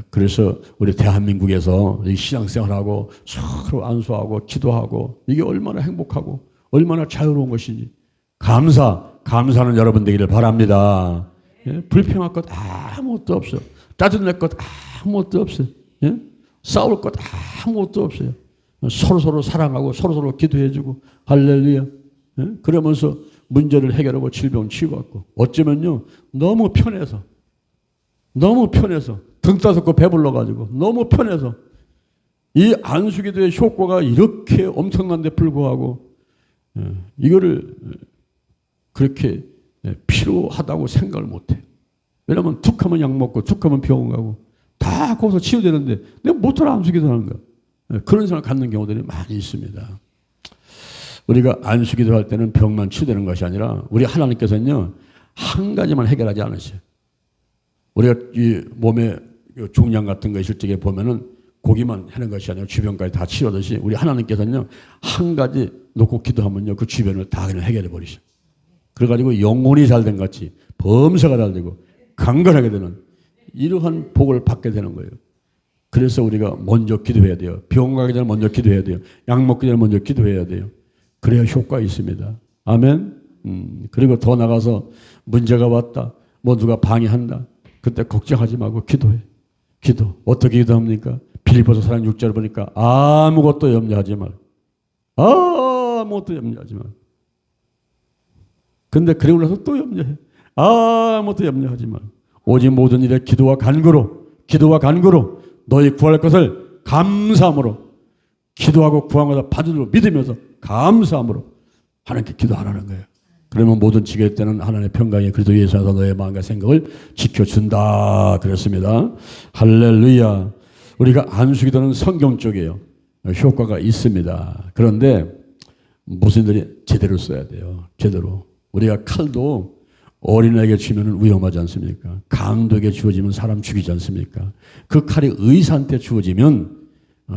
그래서 우리 대한민국에서 이 신앙생활하고 서로 안수하고 기도하고 이게 얼마나 행복하고 얼마나 자유로운 것인지 감사하는 여러분 되기를 바랍니다. 예? 불평할 것 아무것도 없어. 짜증낼 것 아무것도 없어요. 예? 싸울 것 아무것도 없어요. 서로 사랑하고 서로 기도해주고 할렐루야. 예? 그러면서 문제를 해결하고 질병 치유받고 어쩌면요 너무 편해서 등 따숩고 배불러가지고 너무 편해서 이 안수기도의 효과가 이렇게 엄청난데 불구하고 이거를 그렇게 필요하다고 생각을 못해. 왜냐하면 툭하면 약 먹고 툭하면 병원 가고 다 거기서 치유되는데 내가 못하러 안수기도 하는 거야. 그런 생각을 갖는 경우들이 많이 있습니다. 우리가 안수기도 할 때는 병만 치유되는 것이 아니라 우리 하나님께서는요 한 가지만 해결하지 않으셔요. 우리가 이 몸에 종양 같은 거 있을 적에 보면은 고기만 하는 것이 아니라 주변까지 다 치료하듯이 우리 하나님께서는요 한 가지 놓고 기도하면요 그 주변을 다 그냥 해결해 버리셔. 그래가지고 영혼이 잘된 같이 범사가 잘 되고 강건하게 되는 이러한 복을 받게 되는 거예요. 그래서 우리가 먼저 기도해야 돼요. 병원 가기 전에 먼저 기도해야 돼요. 약 먹기 전에 먼저 기도해야 돼요. 그래야 효과가 있습니다. 아멘. 그리고 더 나가서 문제가 왔다. 뭐 누가 방해한다. 그때 걱정하지 말고 기도해. 기도. 어떻게 기도합니까? 빌립보서 4장 6절을 보니까 아무것도 염려하지 말. 아무것도 염려하지 말. 근데 그러고 나서 또 염려해. 아무것도 염려하지 말. 오직 모든 일에 기도와 간구로 너희 구할 것을 감사함으로 기도하고 구한 것을 받으려 믿으면서 감사함으로 하나님께 기도하라는 거예요. 그러면 모든 지킬 때는 하나님의 평강이 그리스도 예수 안에서 너의 마음과 생각을 지켜준다 그랬습니다. 할렐루야. 우리가 안수기도는 성경적이에요. 효과가 있습니다. 그런데 모습들이 제대로 써야 돼요. 제대로. 우리가 칼도 어린아이에게 주면 위험하지 않습니까? 강도에게 주어지면 사람 죽이지 않습니까? 그 칼이 의사한테 주어지면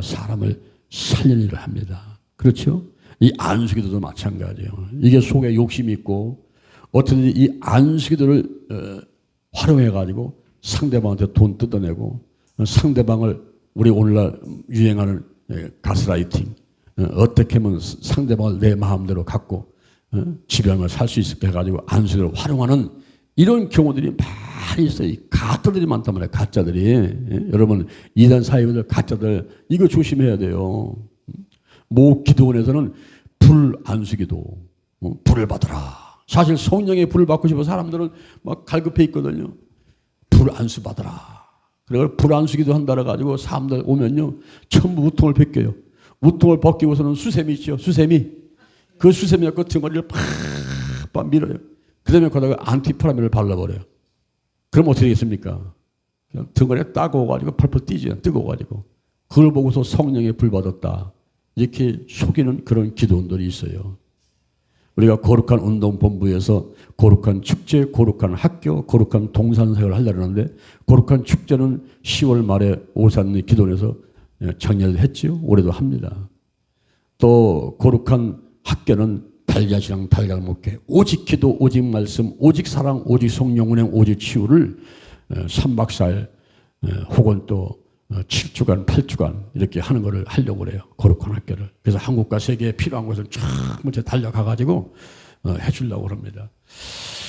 사람을 살리는 일을 합니다. 그렇죠? 이 안수기도도 마찬가지예요. 이게 속에 욕심이 있고 어떻게든 이 안수기도를 활용해가지고 상대방한테 돈 뜯어내고 상대방을 우리 오늘날 유행하는 가스라이팅 어떻게 하면 상대방을 내 마음대로 갖고 지병을 살 수 있게 해가지고 안수기도를 활용하는 이런 경우들이 많이 있어요. 가짜들이 많단 말이에요. 가짜들이. 여러분 이단 사회들 가짜들 이거 조심해야 돼요. 모 기도원에서는 불 안수기도 불을 받아라. 사실 성령의 불을 받고 싶어 사람들은 막 갈급해 있거든요. 불 안수 받아라. 그래서 불 안수기도 한다라 가지고 사람들 오면요 전부 우통을 벗겨요. 우통을 벗기고서는 수세미 있죠. 수세미. 그 수세미 갖고 등어리를 팍 밀어요. 그 다음에 거기다가 안티프라민을 발라버려요. 그럼 어떻게 되겠습니까? 그냥 등어리에 따가워가지고 펄펄 뛰지. 뜨거워가지고. 그걸 보고서 성령의 불 받았다. 이렇게 속이는 그런 기도원들이 있어요. 우리가 거룩한 운동본부에서 거룩한 축제, 거룩한 학교, 거룩한 동산사역을 하려는데 거룩한 축제는 10월 말에 오산 기도원에서 작년에도 했죠. 올해도 합니다. 또 거룩한 학교는 달걀신앙, 달걀목회, 오직 기도, 오직 말씀, 오직 사랑, 오직 성령운행, 오직 치유를 3박 4일 혹은 또 7주간, 8주간 이렇게 하는 거를 하려고 그래요. 거룩한 학교를. 그래서 한국과 세계에 필요한 것을 쫙 먼저 달려가가지고 해주려고 합니다.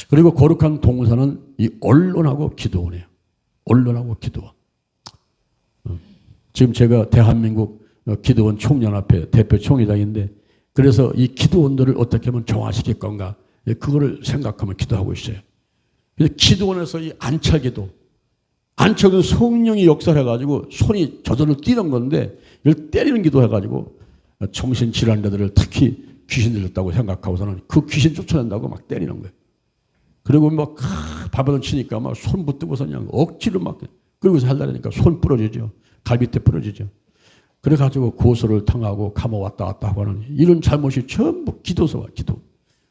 그리고 거룩한 동사는 이 언론하고 기도원이에요. 언론하고 기도원. 지금 제가 대한민국 기도원 총연합회 대표 총회장인데 그래서 이 기도원들을 어떻게 하면 정화시킬 건가 그거를 생각하면 기도하고 있어요. 그래서 기도원에서 이 안찰기도 안철은 성령이 역사해가지고 손이 저절로 뛰는 건데 이걸 때리는 기도 해가지고 정신질환자들을 특히 귀신 들렸다고 생각하고서는 그 귀신 쫓아낸다고 막 때리는 거예요. 그리고 막 밥을 치니까 막 손 붙들고서 그냥 억지로 막 그러고서 하려니까 손 부러지죠. 갈비뼈 부러지죠. 그래가지고 고소를 당하고 감옥 왔다 갔다 하고 하는 이런 잘못이 전부 기도서와 기도.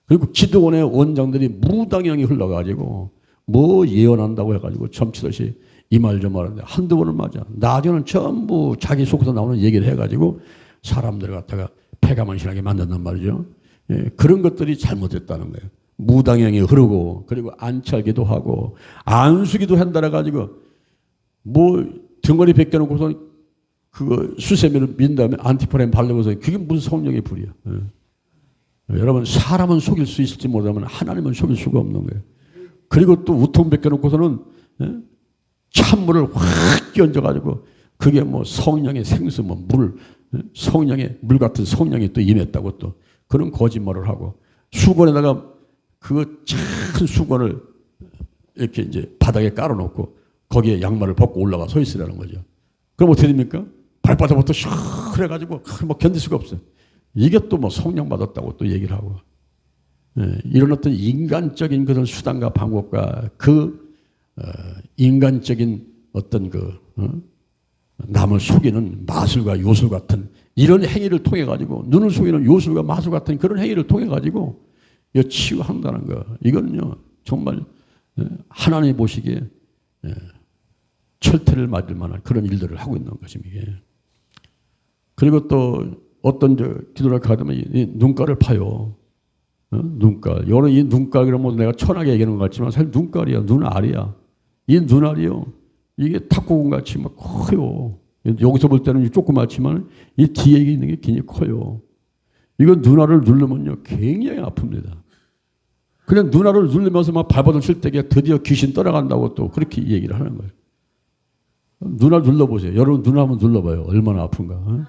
그리고 기도원의 원장들이 무당형이 흘러가지고 뭐 예언한다고 해가지고 점치듯이 이 말 저 말하는데 한두 번은 맞아. 나중에는 전부 자기 속에서 나오는 얘기를 해가지고 사람들을 갖다가 폐가망신하게 만든단 말이죠. 예, 그런 것들이 잘못됐다는 거예요. 무당형이 흐르고 그리고 안찰기도 하고 안수기도 한다라 가지고 뭐 등걸이 벗겨놓고서 그거 수세미를 민 다음에 안티프렘 바르고서 그게 무슨 성령의 불이야. 예. 여러분 사람은 속일 수 있을지 모르지만 하나님은 속일 수가 없는 거예요. 그리고 또 우통 벗겨놓고서는 예? 찬물을 확 끼얹어가지고 그게 뭐 성령의 생수 뭐 물, 예? 성령의 물 같은 성령이 또 임했다고 또 그런 거짓말을 하고 수건에다가 그 큰 수건을 이렇게 이제 바닥에 깔아놓고 거기에 양말을 벗고 올라가 서 있으라는 거죠. 그럼 어떻게 됩니까? 발바닥부터 시원해가지고 뭐 견딜 수가 없어요. 이게 또 뭐 성령 받았다고 또 얘기를 하고. 예, 이런 어떤 인간적인 그런 수단과 방법과 그 인간적인 어떤 남을 속이는 마술과 요술 같은 이런 행위를 통해 가지고 눈을 속이는 요술과 마술 같은 그런 행위를 통해 가지고 치유한다는 거. 이거는요 정말 하나님이 보시기에 철퇴를 맞을 만한 그런 일들을 하고 있는 것입니다. 그리고 또 어떤 기도를 가다면 이 눈깔을 파요. 눈깔. 여러분 이 눈깔 그러면 내가 천하게 얘기하는 것 같지만 사실 눈깔이야. 눈알이야. 이 눈알이요. 이게 탁구공 같이 막 커요. 여기서 볼 때는 조그맣지만 이 뒤에 있는 게 굉장히 커요. 이거 눈알을 누르면요 굉장히 아픕니다. 그냥 눈알을 누르면서 막 발버둥 칠 때 드디어 귀신 떠나간다고 또 그렇게 얘기를 하는 거예요. 눈알 눌러보세요. 여러분 눈알 한번 눌러봐요. 얼마나 아픈가.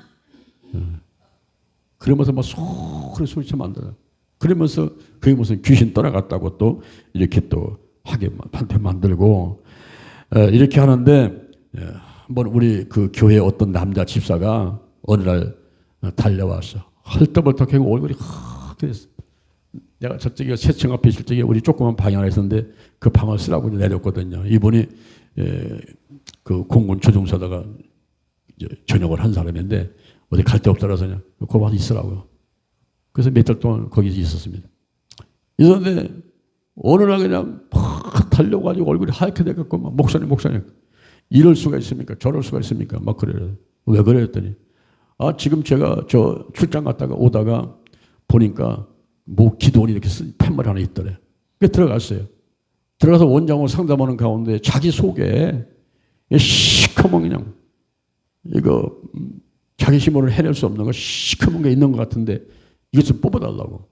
그러면서 막 소리쳐 만들어요. 그러면서 그게 무슨 귀신 떠나갔다고 또 이렇게 또 하게 만들고 이렇게 하는데 한번 우리 그 교회 어떤 남자 집사가 어느 날 달려왔어. 헐떡벌떡하고 얼굴이 하게 됐어. 내가 저쪽에 세층 앞에 있을 적에 우리 조그만 방이 하나 있었는데 그 방을 쓰라고 내렸거든요. 이분이 그 공군 조종사다가 전역을 한 사람인데 어디 갈 데 없더라서 그냥 그 방에 있으라고요. 그래서 몇 달 동안 거기 있었습니다. 있었는데 어느 날 그냥 팍 달려가지고 얼굴이 하얗게 돼갖고 막 목사님 이럴 수가 있습니까? 저럴 수가 있습니까? 막 그래요. 왜 그래요? 했더니 지금 제가 저 출장 갔다가 오다가 보니까 뭐 기도원이 이렇게 팻말 하나 있더래. 그게 들어갔어요. 들어가서 원장하고 상담하는 가운데 자기 속에 시커먼 그냥 이거 자기 힘으로 해낼 수 없는 거 시커먼 게 있는 것 같은데 이것을 뽑아달라고.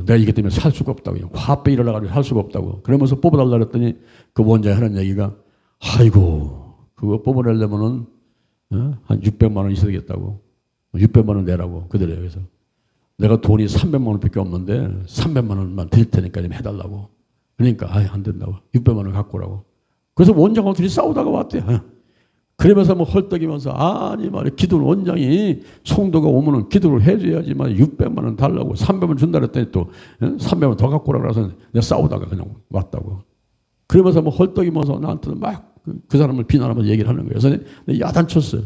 내가 이게 때문에 살 수가 없다고. 화병이 일어나가지고 살 수가 없다고. 그러면서 뽑아달라고 했더니 그 원장이 하는 얘기가 아이고 그거 뽑아내려면은 한 600만 원 있어야 되겠다고. 600만 원 내라고 그들에요. 그래서 내가 돈이 300만 원밖에 없는데 300만 원만 드릴 테니까 좀 해달라고. 그러니까 안 된다고. 600만 원 갖고 오라고. 그래서 원장하고 둘이 싸우다가 왔대. 그러면서 뭐 헐떡이면서 아니 말이야 기도는 원장이 성도가 오면은 기도를 해줘야지만 600만 원 달라고 300만 원 준다 그랬더니 또 300만 원 더 갖고 오라고 해서 내가 싸우다가 그냥 왔다고. 그러면서 뭐 헐떡이면서 나한테 막 그 사람을 비난하면서 얘기를 하는 거예요. 그래서 내가 야단쳤어요.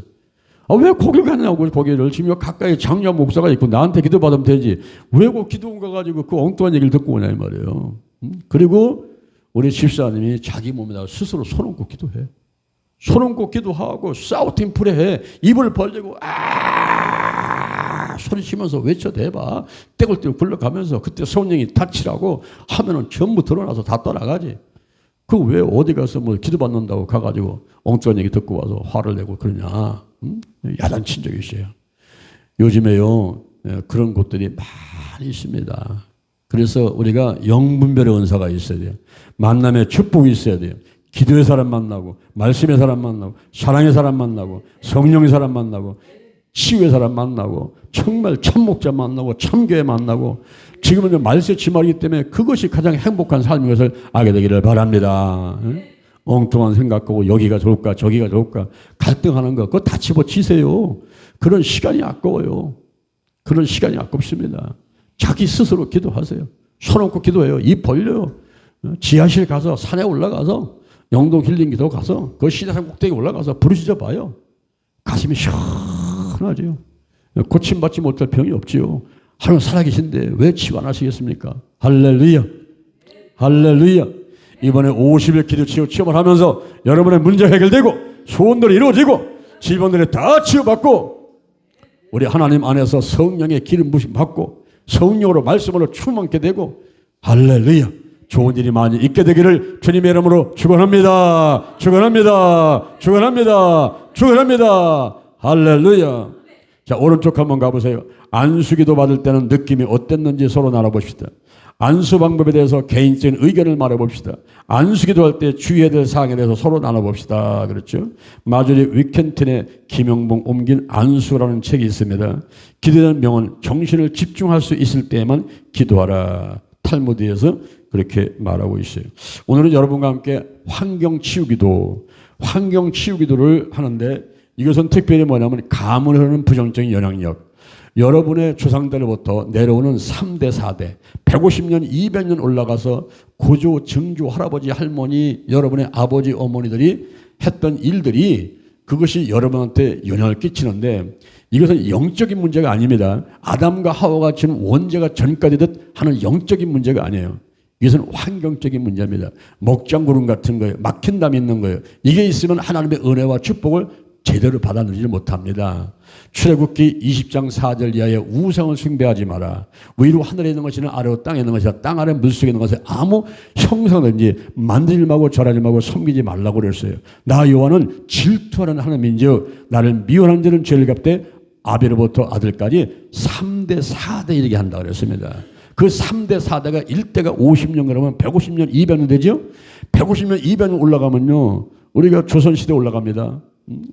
왜 거길 가냐고 거기를. 지금 가까이 장녀 목사가 있고 나한테 기도받으면 되지. 왜 그 기도원 가가지고 그 엉뚱한 얘기를 듣고 오냐 이 말이에요. 그리고 우리 집사님이 자기 몸에다가 스스로 손 얹고 기도해. 손 얹고 기도하고 사우팅 프레해. 입을 벌리고 소리치면서 외쳐대봐. 떼굴떼굴 굴러가면서 그때 성령이 닥치라고 하면은 전부 드러나서 다 떠나가지. 그 왜 어디 가서 뭐 기도받는다고 가가지고 엉뚱한 얘기 듣고 와서 화를 내고 그러냐. 야단친 적이 있어요. 요즘에요 그런 곳들이 많이 있습니다. 그래서 우리가 영분별의 은사가 있어야 돼요. 만남의 축복이 있어야 돼요. 기도의 사람 만나고 말씀의 사람 만나고 사랑의 사람 만나고 성령의 사람 만나고 치유의 사람 만나고 정말 참목자 만나고 참교회 만나고 지금은 말세 지말이기 때문에 그것이 가장 행복한 삶인 것을 알게 되기를 바랍니다. 엉뚱한 생각하고 여기가 좋을까 저기가 좋을까 갈등하는 거 그거 다 집어치세요. 그런 시간이 아까워요. 그런 시간이 아깝습니다. 자기 스스로 기도하세요. 손 얹고 기도해요. 입 벌려요. 지하실 가서 산에 올라가서 영동 힐링 기도 가서 그 시대산 꼭대기 올라가서 부르짖어 봐요. 가슴이 시원하죠. 고침받지 못할 병이 없지요. 하나님 살아계신데 왜 치유 안 하시겠습니까? 할렐루야. 할렐루야. 이번에 50일 기도 치유 체험을 하면서 여러분의 문제 해결되고 소원들이 이루어지고 질병들이 다 치유받고 우리 하나님 안에서 성령의 기름 부심 받고 성령으로 말씀으로 충만케 되고 할렐루야. 좋은 일이 많이 있게 되기를 주님의 이름으로 축원합니다. 축원합니다. 축원합니다. 축원합니다. 할렐루야. 자, 오른쪽 한번 가보세요. 안수기도 받을 때는 느낌이 어땠는지 서로 나눠봅시다. 안수 방법에 대해서 개인적인 의견을 말해봅시다. 안수기도 할 때 주의해야 될 사항에 대해서 서로 나눠봅시다. 그렇죠? 마조리 위켄튼의 김영봉 옮긴 안수라는 책이 있습니다. 기도하는 명은 정신을 집중할 수 있을 때에만 기도하라. 탈무드에서 그렇게 말하고 있어요. 오늘은 여러분과 함께 환경치유기도, 환경치유기도를 하는데 이것은 특별히 뭐냐면 감을 흐르는 부정적인 영향력. 여러분의 조상들로부터 내려오는 3대, 4대, 150년, 200년 올라가서 고조, 증조, 할아버지, 할머니, 여러분의 아버지, 어머니들이 했던 일들이 그것이 여러분한테 영향을 끼치는데 이것은 영적인 문제가 아닙니다. 아담과 하와가 지금 원죄가 전가되듯 하는 영적인 문제가 아니에요. 이것은 환경적인 문제입니다. 먹장구름 같은 거예요. 막힌 담이 있는 거예요. 이게 있으면 하나님의 은혜와 축복을 제대로 받아 누리지 못합니다. 출애굽기 20장 4절 이하에 우상을 숭배하지 마라. 위로 하늘에 있는 것이나 아래로 땅에 있는 것이나 땅 아래 물속에 있는 것에 아무 형상든지 만들지 말고 절하지 말고 섬기지 말라고 그랬어요. 나 여호와는 질투하는 하나님인즉 나를 미워하는 자는 죄를 갚되 아비로부터 아들까지 3대 4대 이렇게 한다 그랬습니다. 그 3대 4대가 1대가 50년 그러면 150년 200년 되죠. 150년 200년 올라가면요 우리가 조선시대 올라갑니다.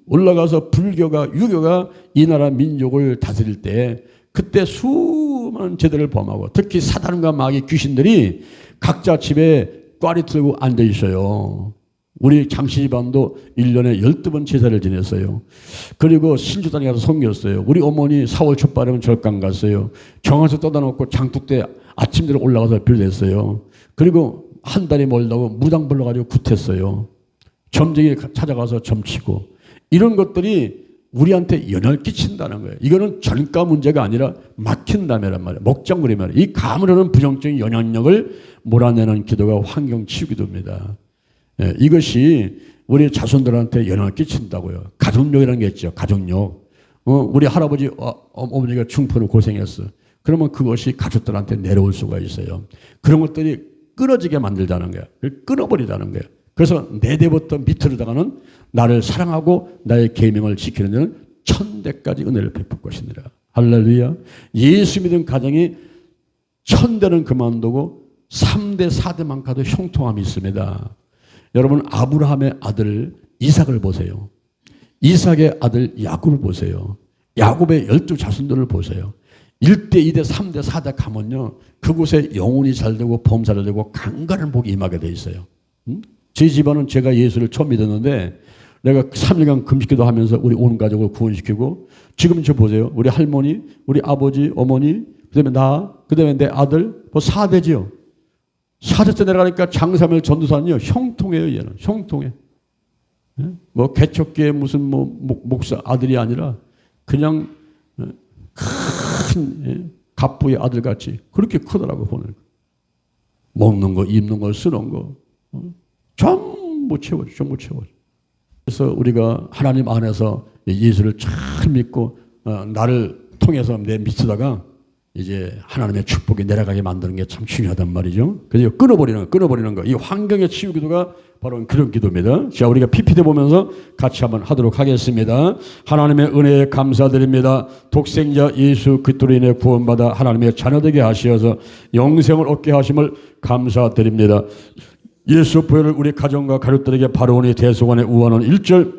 올라가서 불교가 유교가 이 나라 민족을 다스릴 때 그때 수많은 죄들을 범하고 특히 사단과 마귀 귀신들이 각자 집에 꽈리 틀고 앉아 있어요. 우리 장씨 집안도 1년에 12번 제사를 지냈어요. 그리고 신주단에 가서 섬겼어요. 우리 어머니 4월 첫발이면 절강 갔어요. 정원에서 떠다 놓고 장독대 아침대로 올라가서 빌렸어요. 그리고 한 달이 멀다고 무당 불러가지고 굿했어요. 점쟁이 찾아가서 점치고 이런 것들이 우리한테 영향을 끼친다는 거예요. 이거는 전가 문제가 아니라 막힌다면 말이에요. 목장물이 말이에요. 이 감을 하는 부정적인 영향력을 몰아내는 기도가 환경치유기도입니다. 예, 이것이 우리 자손들한테 영향을 끼친다고요. 가족력이라는 게 있죠. 가족력. 우리 할아버지, 어머니가 중풍으로 고생했어. 그러면 그것이 가족들한테 내려올 수가 있어요. 그런 것들이 끊어지게 만들자는 거야. 끊어버리자는 거야. 그래서 내 대부터 밑으로다가는 나를 사랑하고 나의 계명을 지키는 자는 1000대까지 은혜를 베풀 것이니라. 할렐루야. 예수 믿은 가정이 1000대는 그만두고 3대 4대만 가도 형통함이 있습니다. 여러분 아브라함의 아들 이삭을 보세요. 이삭의 아들 야곱을 보세요. 야곱의 12자손들을 보세요. 1대 2대 3대 4대 가면요 그곳에 영혼이 잘되고 범사 잘되고 강건한 복이 임하게 돼 있어요. 제 집안은 제가 예수를 처음 믿었는데 내가 3일간 금식기도 하면서 우리 온 가족을 구원시키고 지금 저 보세요. 우리 할머니, 우리 아버지, 어머니, 그다음에 나, 그다음에 내 아들, 뭐 4대지요. 4대째 내려가니까 장사면 전도사는요 형통해요. 얘는 형통해. 뭐 개척교회 무슨 뭐 목사 아들이 아니라 그냥 큰 갑부의 아들같이 그렇게 크더라고 보는 거. 먹는 거, 입는 거, 쓰는 거 전부 채워줘, 전부 채워줘. 그래서 우리가 하나님 안에서 예수를 잘 믿고 나를 통해서 내 밑에다가 이제 하나님의 축복이 내려가게 만드는 게 참 중요하단 말이죠. 그래서 끊어버리는 거. 이 환경의 치유 기도가 바로 그런 기도입니다. 자, 우리가 PPT 보면서 같이 한번 하도록 하겠습니다. 하나님의 은혜에 감사드립니다. 독생자 예수 그리스도로 인해 구원받아 하나님의 자녀되게 하시어서 영생을 얻게 하심을 감사드립니다. 예수 부여를 우리 가정과 가족들에게 바로 오니 대속원에 우하는 1절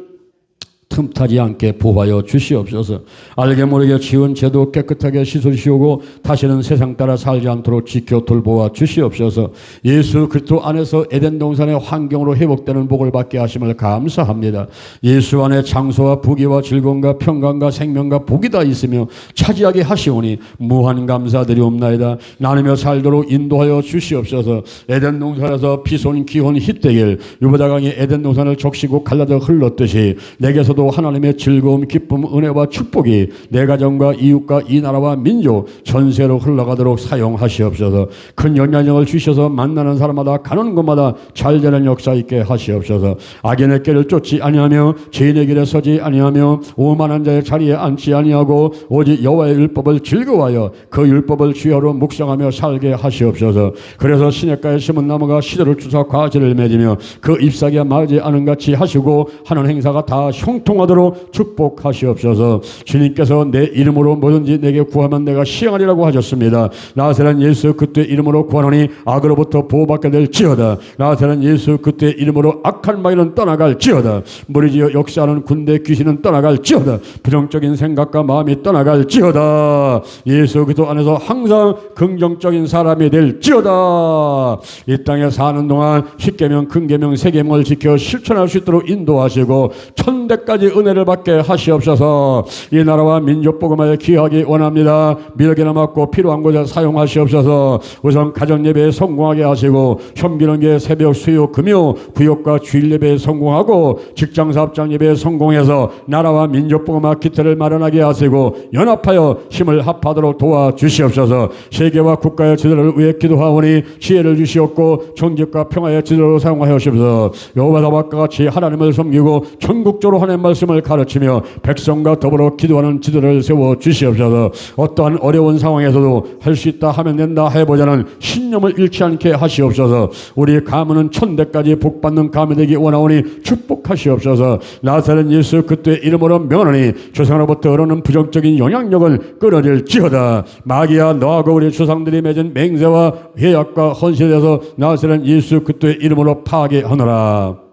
틈타지 않게 보호하여 주시옵소서. 알게 모르게 지은 죄도 깨끗하게 씻으시오고 다시는 세상 따라 살지 않도록 지켜 돌보아 주시옵소서. 예수 그리스도 안에서 에덴 동산의 환경으로 회복되는 복을 받게 하심을 감사합니다. 예수 안에 장소와 부귀와 즐거움과 평강과 생명과 복이 다 있으며 차지하게 하시오니 무한 감사드리옵나이다. 나누며 살도록 인도하여 주시옵소서. 에덴 동산에서 피손 기혼 히데길 유보다강이 에덴 동산을 적시고 갈라져 흘렀듯이 내게서도 하나님의 즐거움 기쁨 은혜와 축복이 내 가정과 이웃과 이 나라와 민족 전세로 흘러가도록 사용하시옵소서. 큰 영향력을 주셔서 만나는 사람마다 가는 곳마다 잘되는 역사 있게 하시옵소서. 악인의 길을 쫓지 아니하며 죄인의 길에 서지 아니하며 오만한 자의 자리에 앉지 아니하고 오직 여호와의 율법을 즐거워하여 그 율법을 주야로 묵상하며 살게 하시옵소서. 그래서 시냇가에 심은 나무가 시들을 주사 과실을 맺으며 그 잎사귀가 마르지 않은 같이 하시고 하는 행사가 다 형통하도록 축복하시옵소서. 주님께서 내 이름으로 뭐든지 내게 구하면 내가 시행하리라고 하셨습니다. 나사렛 예수 그리스도의 이름으로 구하노니 악으로부터 보호받게 될지어다. 나사렛 예수 그리스도의 이름으로 악한 마귀는 떠나갈지어다. 무리지어 역사하는 군대 귀신은 떠나갈지어다. 부정적인 생각과 마음이 떠나갈지어다. 예수 그리스도 안에서 항상 긍정적인 사람이 될지어다. 이 땅에 사는 동안 십계명 큰계명 세계명을 지켜 실천할 수 있도록 인도하시고 천대까지 은혜를 받게 하시옵소서. 이 나라와 민족 복음에 기하기 원합니다. 미력이나 맞고 필요한 곳에 사용하시옵소서. 우선 가정예배에 성공하게 하시고 현기능계 새벽 수요 금요 구역과 주일 예배에 성공하고 직장사업장 예배에 성공해서 나라와 민족 복음화 기틀을 마련하게 하시고 연합하여 힘을 합하도록 도와주시옵소서. 세계와 국가의 지도를 위해 기도하오니 지혜를 주시옵고 정직과 평화의 지도로 사용하여 주옵소서. 여호와와 같이 하나님을 섬기고 전국적으로 하나님의 말씀을 가르치며 백성과 더불어 기도하는 지도를 세워 주시옵소서. 어떠한 어려운 상황에서도 할 수 있다 하면 된다 해보자는 신념을 잃지 않게 하시옵소서. 우리 가문은 천대까지 복받는 가문이 되기 원하오니 축복하시옵소서. 나사렛 예수 그리스도의 이름으로 명하노니 조상으로부터 흐르는 부정적인 영향력을 끊어질지어다. 마귀야 너하고 우리 조상들이 맺은 맹세와 회약과 헌신에 대해서 나사렛 예수 그리스도의 이름으로 파괴하노라.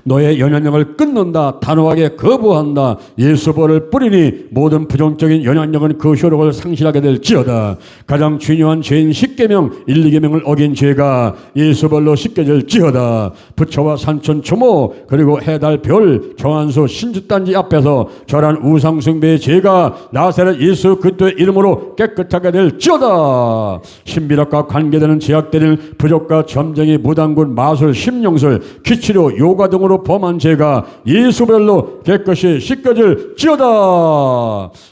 너의 영향력을 끊는다. 단호하게 거부한다. 예수벌을 뿌리니 모든 부정적인 영향력은 그 효력을 상실하게 될지어다. 가장 중요한 죄인 10계명 1, 2계명을 어긴 죄가 예수벌로 씻겨질지어다. 부처와 산천 초모 그리고 해달 별 정한수 신주단지 앞에서 절한 우상숭배의 죄가 나사렛 예수 그리스도의 이름으로 깨끗하게 될지어다. 신비력과 관계되는 제약되는 부족과 점쟁이 무당군 마술 심령술 기치료 요가 등으로 범한 죄가 예수별로 깨끗이 씻겨질지어다.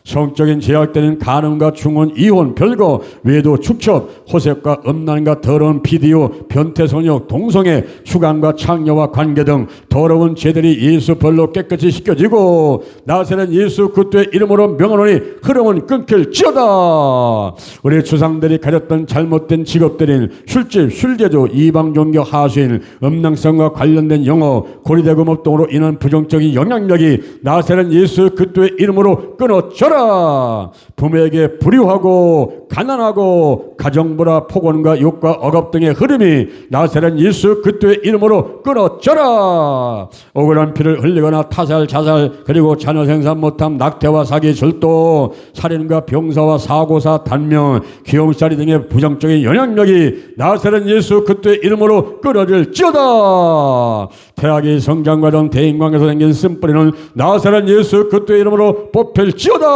성적인 제약되는 간음과 중혼 이혼 별거 외도 축첩 호색과 음란과 더러운 비디오 변태성욕 동성애 수간과 창녀와 관계 등 더러운 죄들이 예수별로 깨끗이 씻겨지고 나사렛 예수 그리스도의 이름으로 명하노니 흐름은 끊길지어다. 우리 조상들이 가졌던 잘못된 직업들인 술집 술제조 이방종교 하수인 음란성과 관련된 영업 고리대금업 등으로 인한 부정적인 영향력이 나사렛 예수 그리스도의 이름으로 끊어져라. 부모에게 불효하고 가난하고 가정불화 폭언과 욕과 억압 등의 흐름이 나사렛 예수 그리스도의 이름으로 끊어져라. 억울한 피를 흘리거나 타살 자살 그리고 자녀 생산 못함 낙태와 사기 절도 살인과 병사와 사고사 단명 기용살이 등의 부정적인 영향력이 나사렛 예수 그리스도의 이름으로 끊어질지어다. 태학의 성장과정 대인관계에서 생긴 쓴뿌리는 나사렛 예수 그리스도의 이름으로 뽑힐지어다.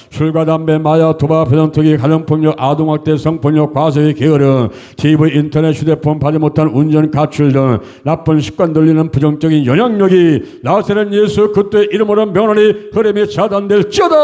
술과 담배 마약 도박 배당투기 가정폭력 아동학대 성폭력 과세의 게으름 TV 인터넷 휴대폰 받지 못한 운전 가출 등 나쁜 습관 들리는 부정적인 영향력이 나사렛 예수 그리스도의 이름으로 명하니 흐름이 차단될지어다.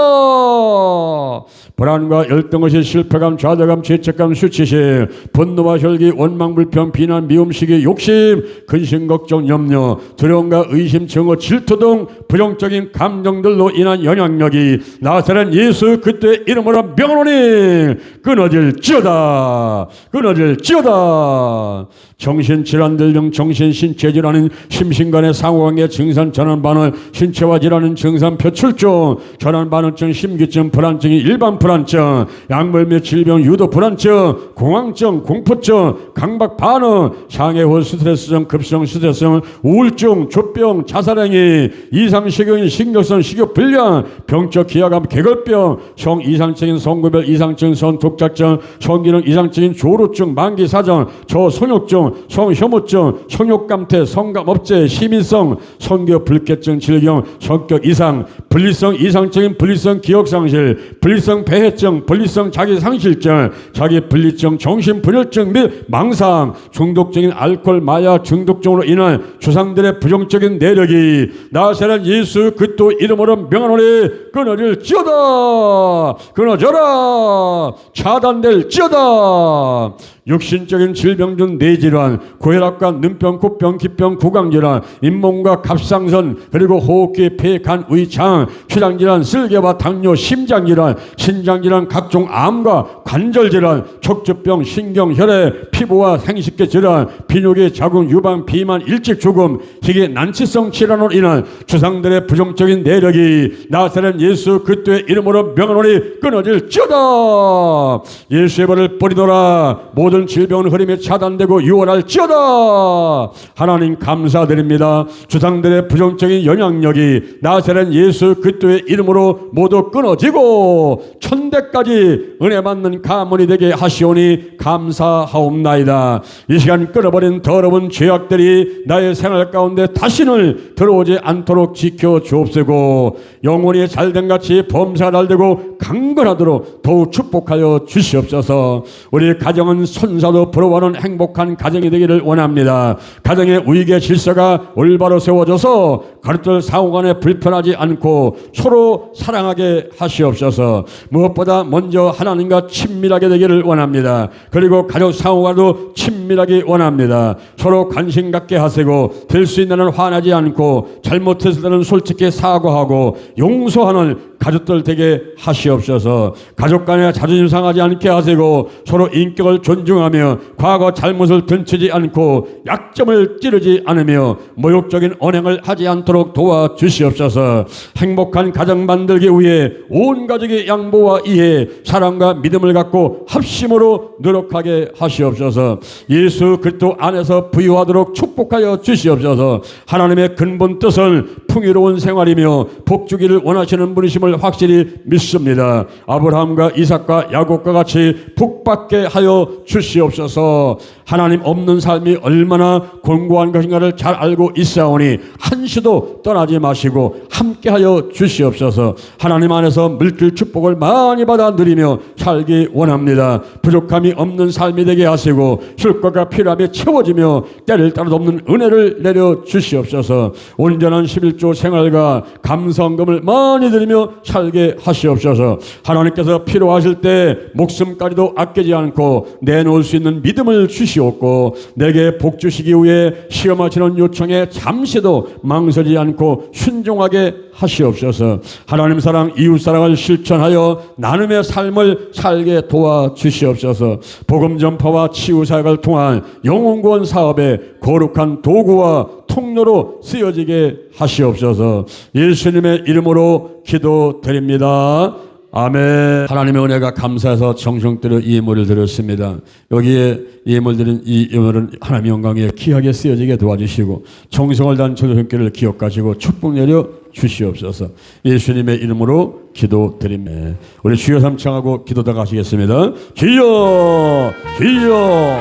불안과 열등의식 실패감 좌절감 죄책감 수치심 분노와 혈기 원망 불평 비난 미움 시기 욕심 근심 걱정 염려 두려움과 의심 증오 질투 등 부정적인 감정들로 인한 영향력이 나사렛 예수 그리스도의 이름으로 명하노니 끊어질지어다. 끊어질지어다. 정신질환들 중 정신신체질환은 심신간의 상호관계 증상 전환반응 신체와 질환은 증상 표출증 전환반응증 심기증 불안증이 일반 불안증 약물 및 질병 유도 불안증 공황증 공포증 강박반응 장애후 스트레스성 급성 스트레스성 합병증, 우울증, 조병, 자살행위, 이상식용, 신경성, 식욕불량, 병적 기하감, 개걸병, 성 이상적인 성구별 이상증, 성독자증, 성기능 이상적인 조루증, 만기사정, 저성욕증, 성혐오증, 성욕감퇴, 성감업체, 시민성, 성교불쾌증, 질경, 성격 이상, 분리성 이상적인 분리성 기억상실, 분리성 폐해증, 분리성 자기상실증, 자기분리증, 정신분열증 및 망상, 중독적인 알코올, 마약, 중독증으로 인한 조상들의 부정적인 내력이 나사렛 예수 그리스도 이름으로 명하노니 끊어질지어다. 끊어져라. 차단될지어다. 육신적인 질병 중 뇌질환, 고혈압과 눈병, 콧병, 기병, 구강질환, 잇몸과 갑상선, 그리고 호흡기, 폐, 간, 의, 장, 췌장질환, 쓸개와 당뇨, 심장질환, 신장질환, 각종 암과 관절질환, 척추병, 신경, 혈액, 피부와 생식계 질환, 비뇨기, 자궁, 유방, 비만, 일찍 죽음, 희귀, 난치성 질환으로 인한 주상들의 부정적인 내력이 나사렛 예수 그리스도의 이름으로 명하노니 끊어질지어다. 예수의 발을 뿌리노라. 모든 질병은 흐름에 차단되고 유월할지어다. 하나님 감사드립니다. 주상들의 부정적인 영향력이 나사렛 예수 그리스도의 이름으로 모두 끊어지고 천대까지 은혜 받는 가문이 되게 하시오니 감사하옵나이다. 이 시간 끊어버린 더러운 죄악들이 나의 생활 가운데 다시는 들어오지 않도록 지켜 주옵시고 영혼이 잘된 같이 범사가 잘되고 강건하도록 더욱 축복하여 주시옵소서. 우리 가정은 손사도 부러워하는 행복한 가정이 되기를 원합니다. 가정의 위계 질서가 올바로 세워져서 가족들 상호간에 불편하지 않고 서로 사랑하게 하시옵소서. 무엇보다 먼저 하나님과 친밀하게 되기를 원합니다. 그리고 가족 상호간도 친밀하게 원합니다. 서로 관심 갖게 하시고 될 수 있는 한 화나지 않고 잘못했을 때는 솔직히 사과하고 용서하는 가족들 되게 하시옵소서. 가족 간에 자존심 상하지 않게 하시고 서로 인격을 존중하며 과거 잘못을 던치지 않고 약점을 찌르지 않으며 모욕적인 언행을 하지 않도록 도와주시옵소서. 행복한 가정 만들기 위해 온 가족의 양보와 이해, 사랑과 믿음을 갖고 합심으로 노력하게 하시옵소서. 예수 그리스도 안에서 부유하도록 축복하여 주시옵소서. 하나님의 근본 뜻은 풍요로운 생활이며 복주기를 원하시는 분이심을 확실히 믿습니다. 아브라함과 이삭과 야곱과 같이 복받게 하여 주시옵소서. 하나님 없는 삶이 얼마나 곤고한 것인가를 잘 알고 있사오니 한시도 떠나지 마시고 함께하여 주시옵소서. 하나님 안에서 물질 축복을 많이 받아 누리며 살기 원합니다. 부족함이 없는 삶이 되게 하시고 쉴것과 필요함이 채워지며 때를 따라 없는 은혜를 내려 주시옵소서. 온전한 11조 생활과 감성금을 많이 드리며 살게 하시옵소서. 하나님께서 필요하실 때 목숨까지도 아끼지 않고 내놓을 수 있는 믿음을 주시옵고 내게 복 주시기 위해 시험하시는 요청에 잠시도 망설이지 않고 순종하게 하시옵소서. 하나님 사랑, 이웃 사랑을 실천하여 나눔의 삶을 살게 도와주시옵소서. 복음 전파와 치유 사역을 통한 영혼 구원 사업에 거룩한 도구와 통로로 쓰여지게 하시옵소서. 예수님의 이름으로 기도드립니다. 아멘. 하나님의 은혜가 감사해서 정성들여 이 예물을 드렸습니다. 여기에 예물 드린 이 예물은 하나님의 영광에 귀하게 쓰여지게 도와주시고 정성을 다한 저의 손길을 기억하시고 축복 내려 주시옵소서. 예수님의 이름으로 기도드립니다. 우리 주여 삼창하고 기도다 가시겠습니다. 주여 주여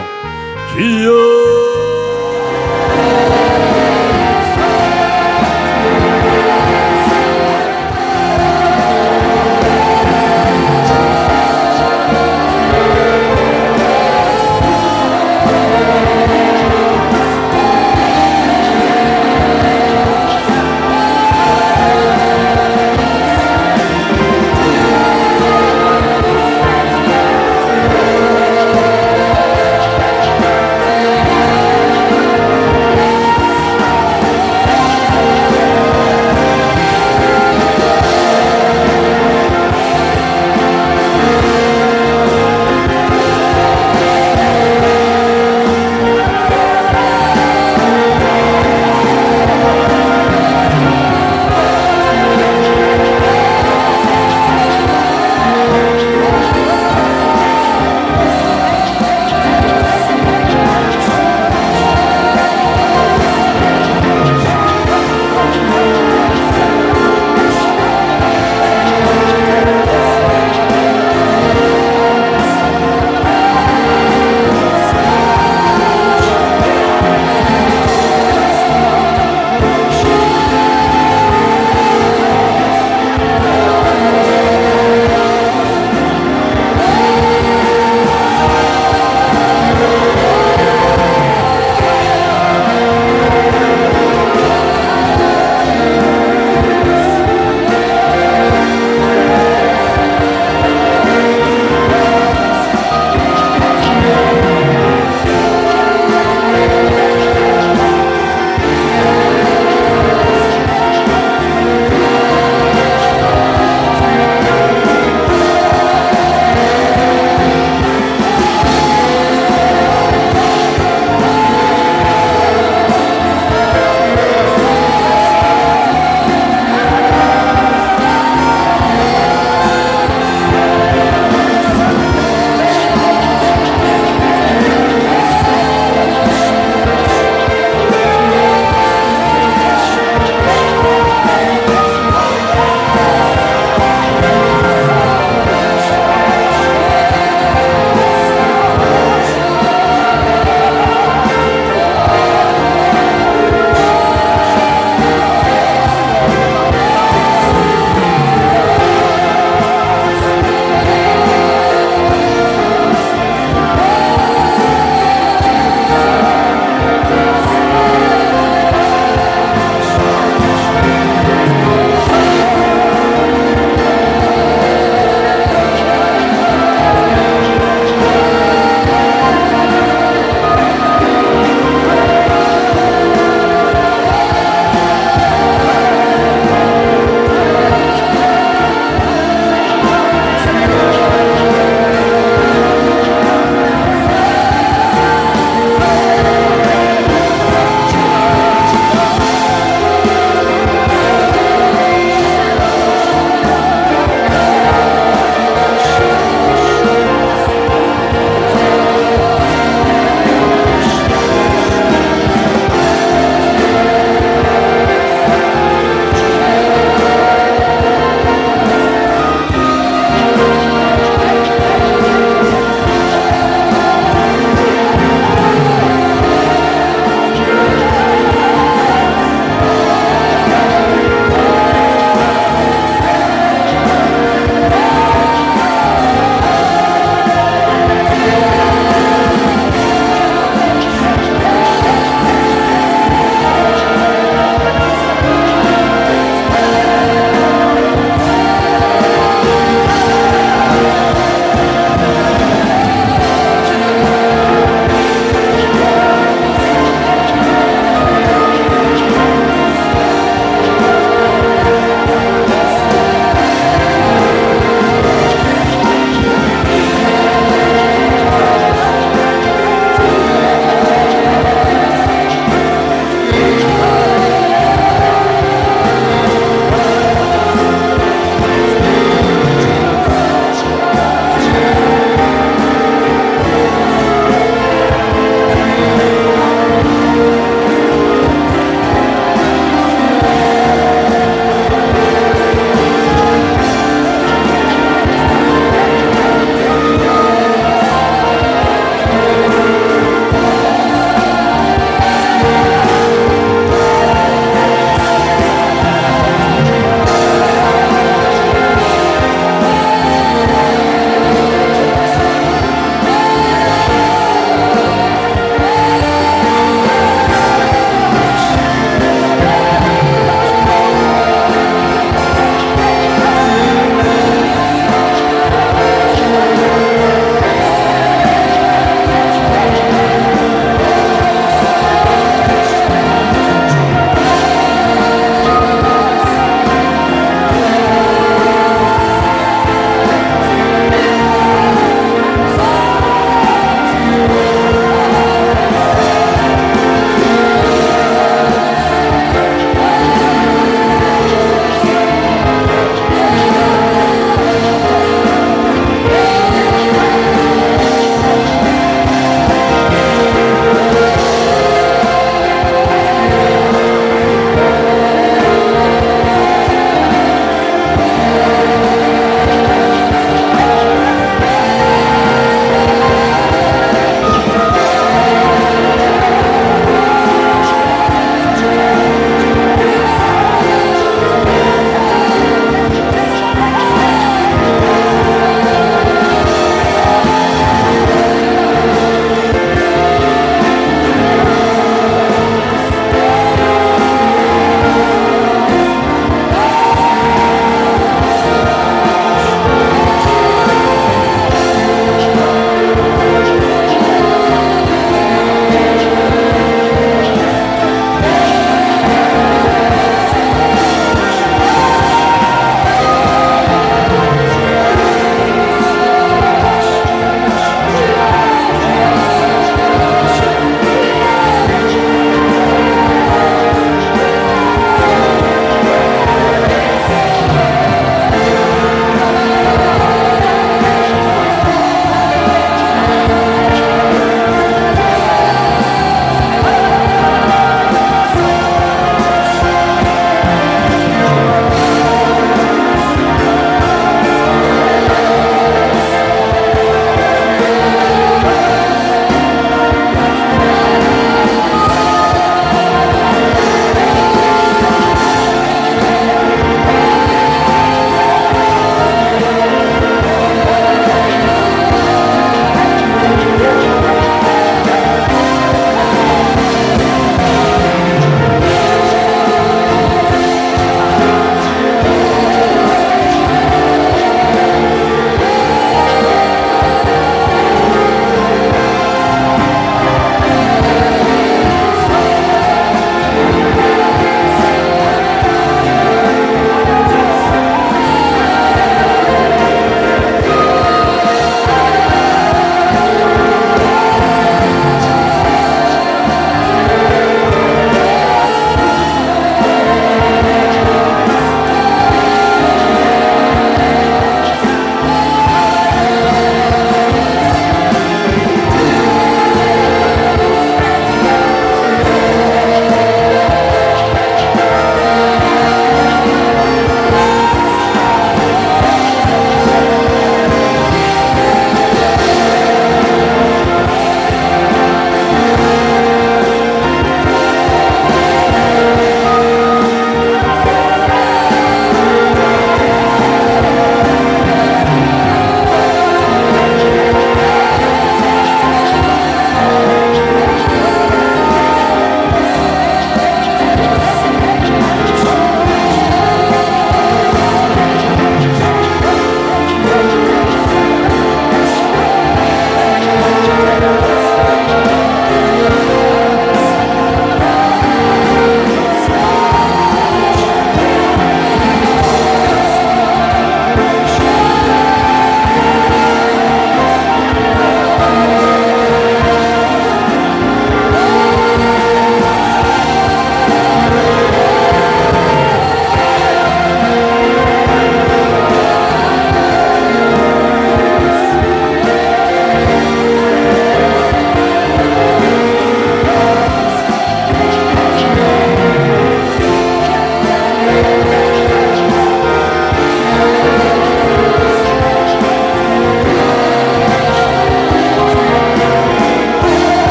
주여.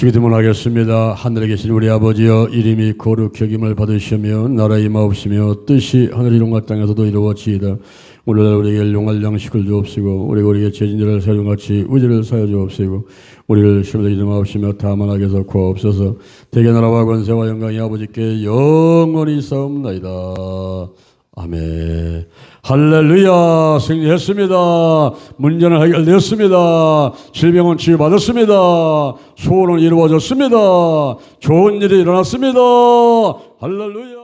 기도문하겠습니다. 하늘에 계신 우리 아버지여, 이름이 거룩히 여김을 받으시며 나라의 마옵시며 뜻이 하늘 이룬 것 땅에서도 이루어지이다. 오늘날 우리에게 일용할 양식을 주옵시고 우리에게 죄진들을 사용같이 우리를 사여 주옵시고 우리를 시험에 들이지 마옵시며 다만 악에서 구하옵소서. 대개 나라와 권세와 영광이 아버지께 영원히 있사옵나이다. 아멘. 할렐루야. 승리했습니다. 문제는 해결되었습니다. 질병은 치유받았습니다. 소원은 이루어졌습니다. 좋은 일이 일어났습니다. 할렐루야.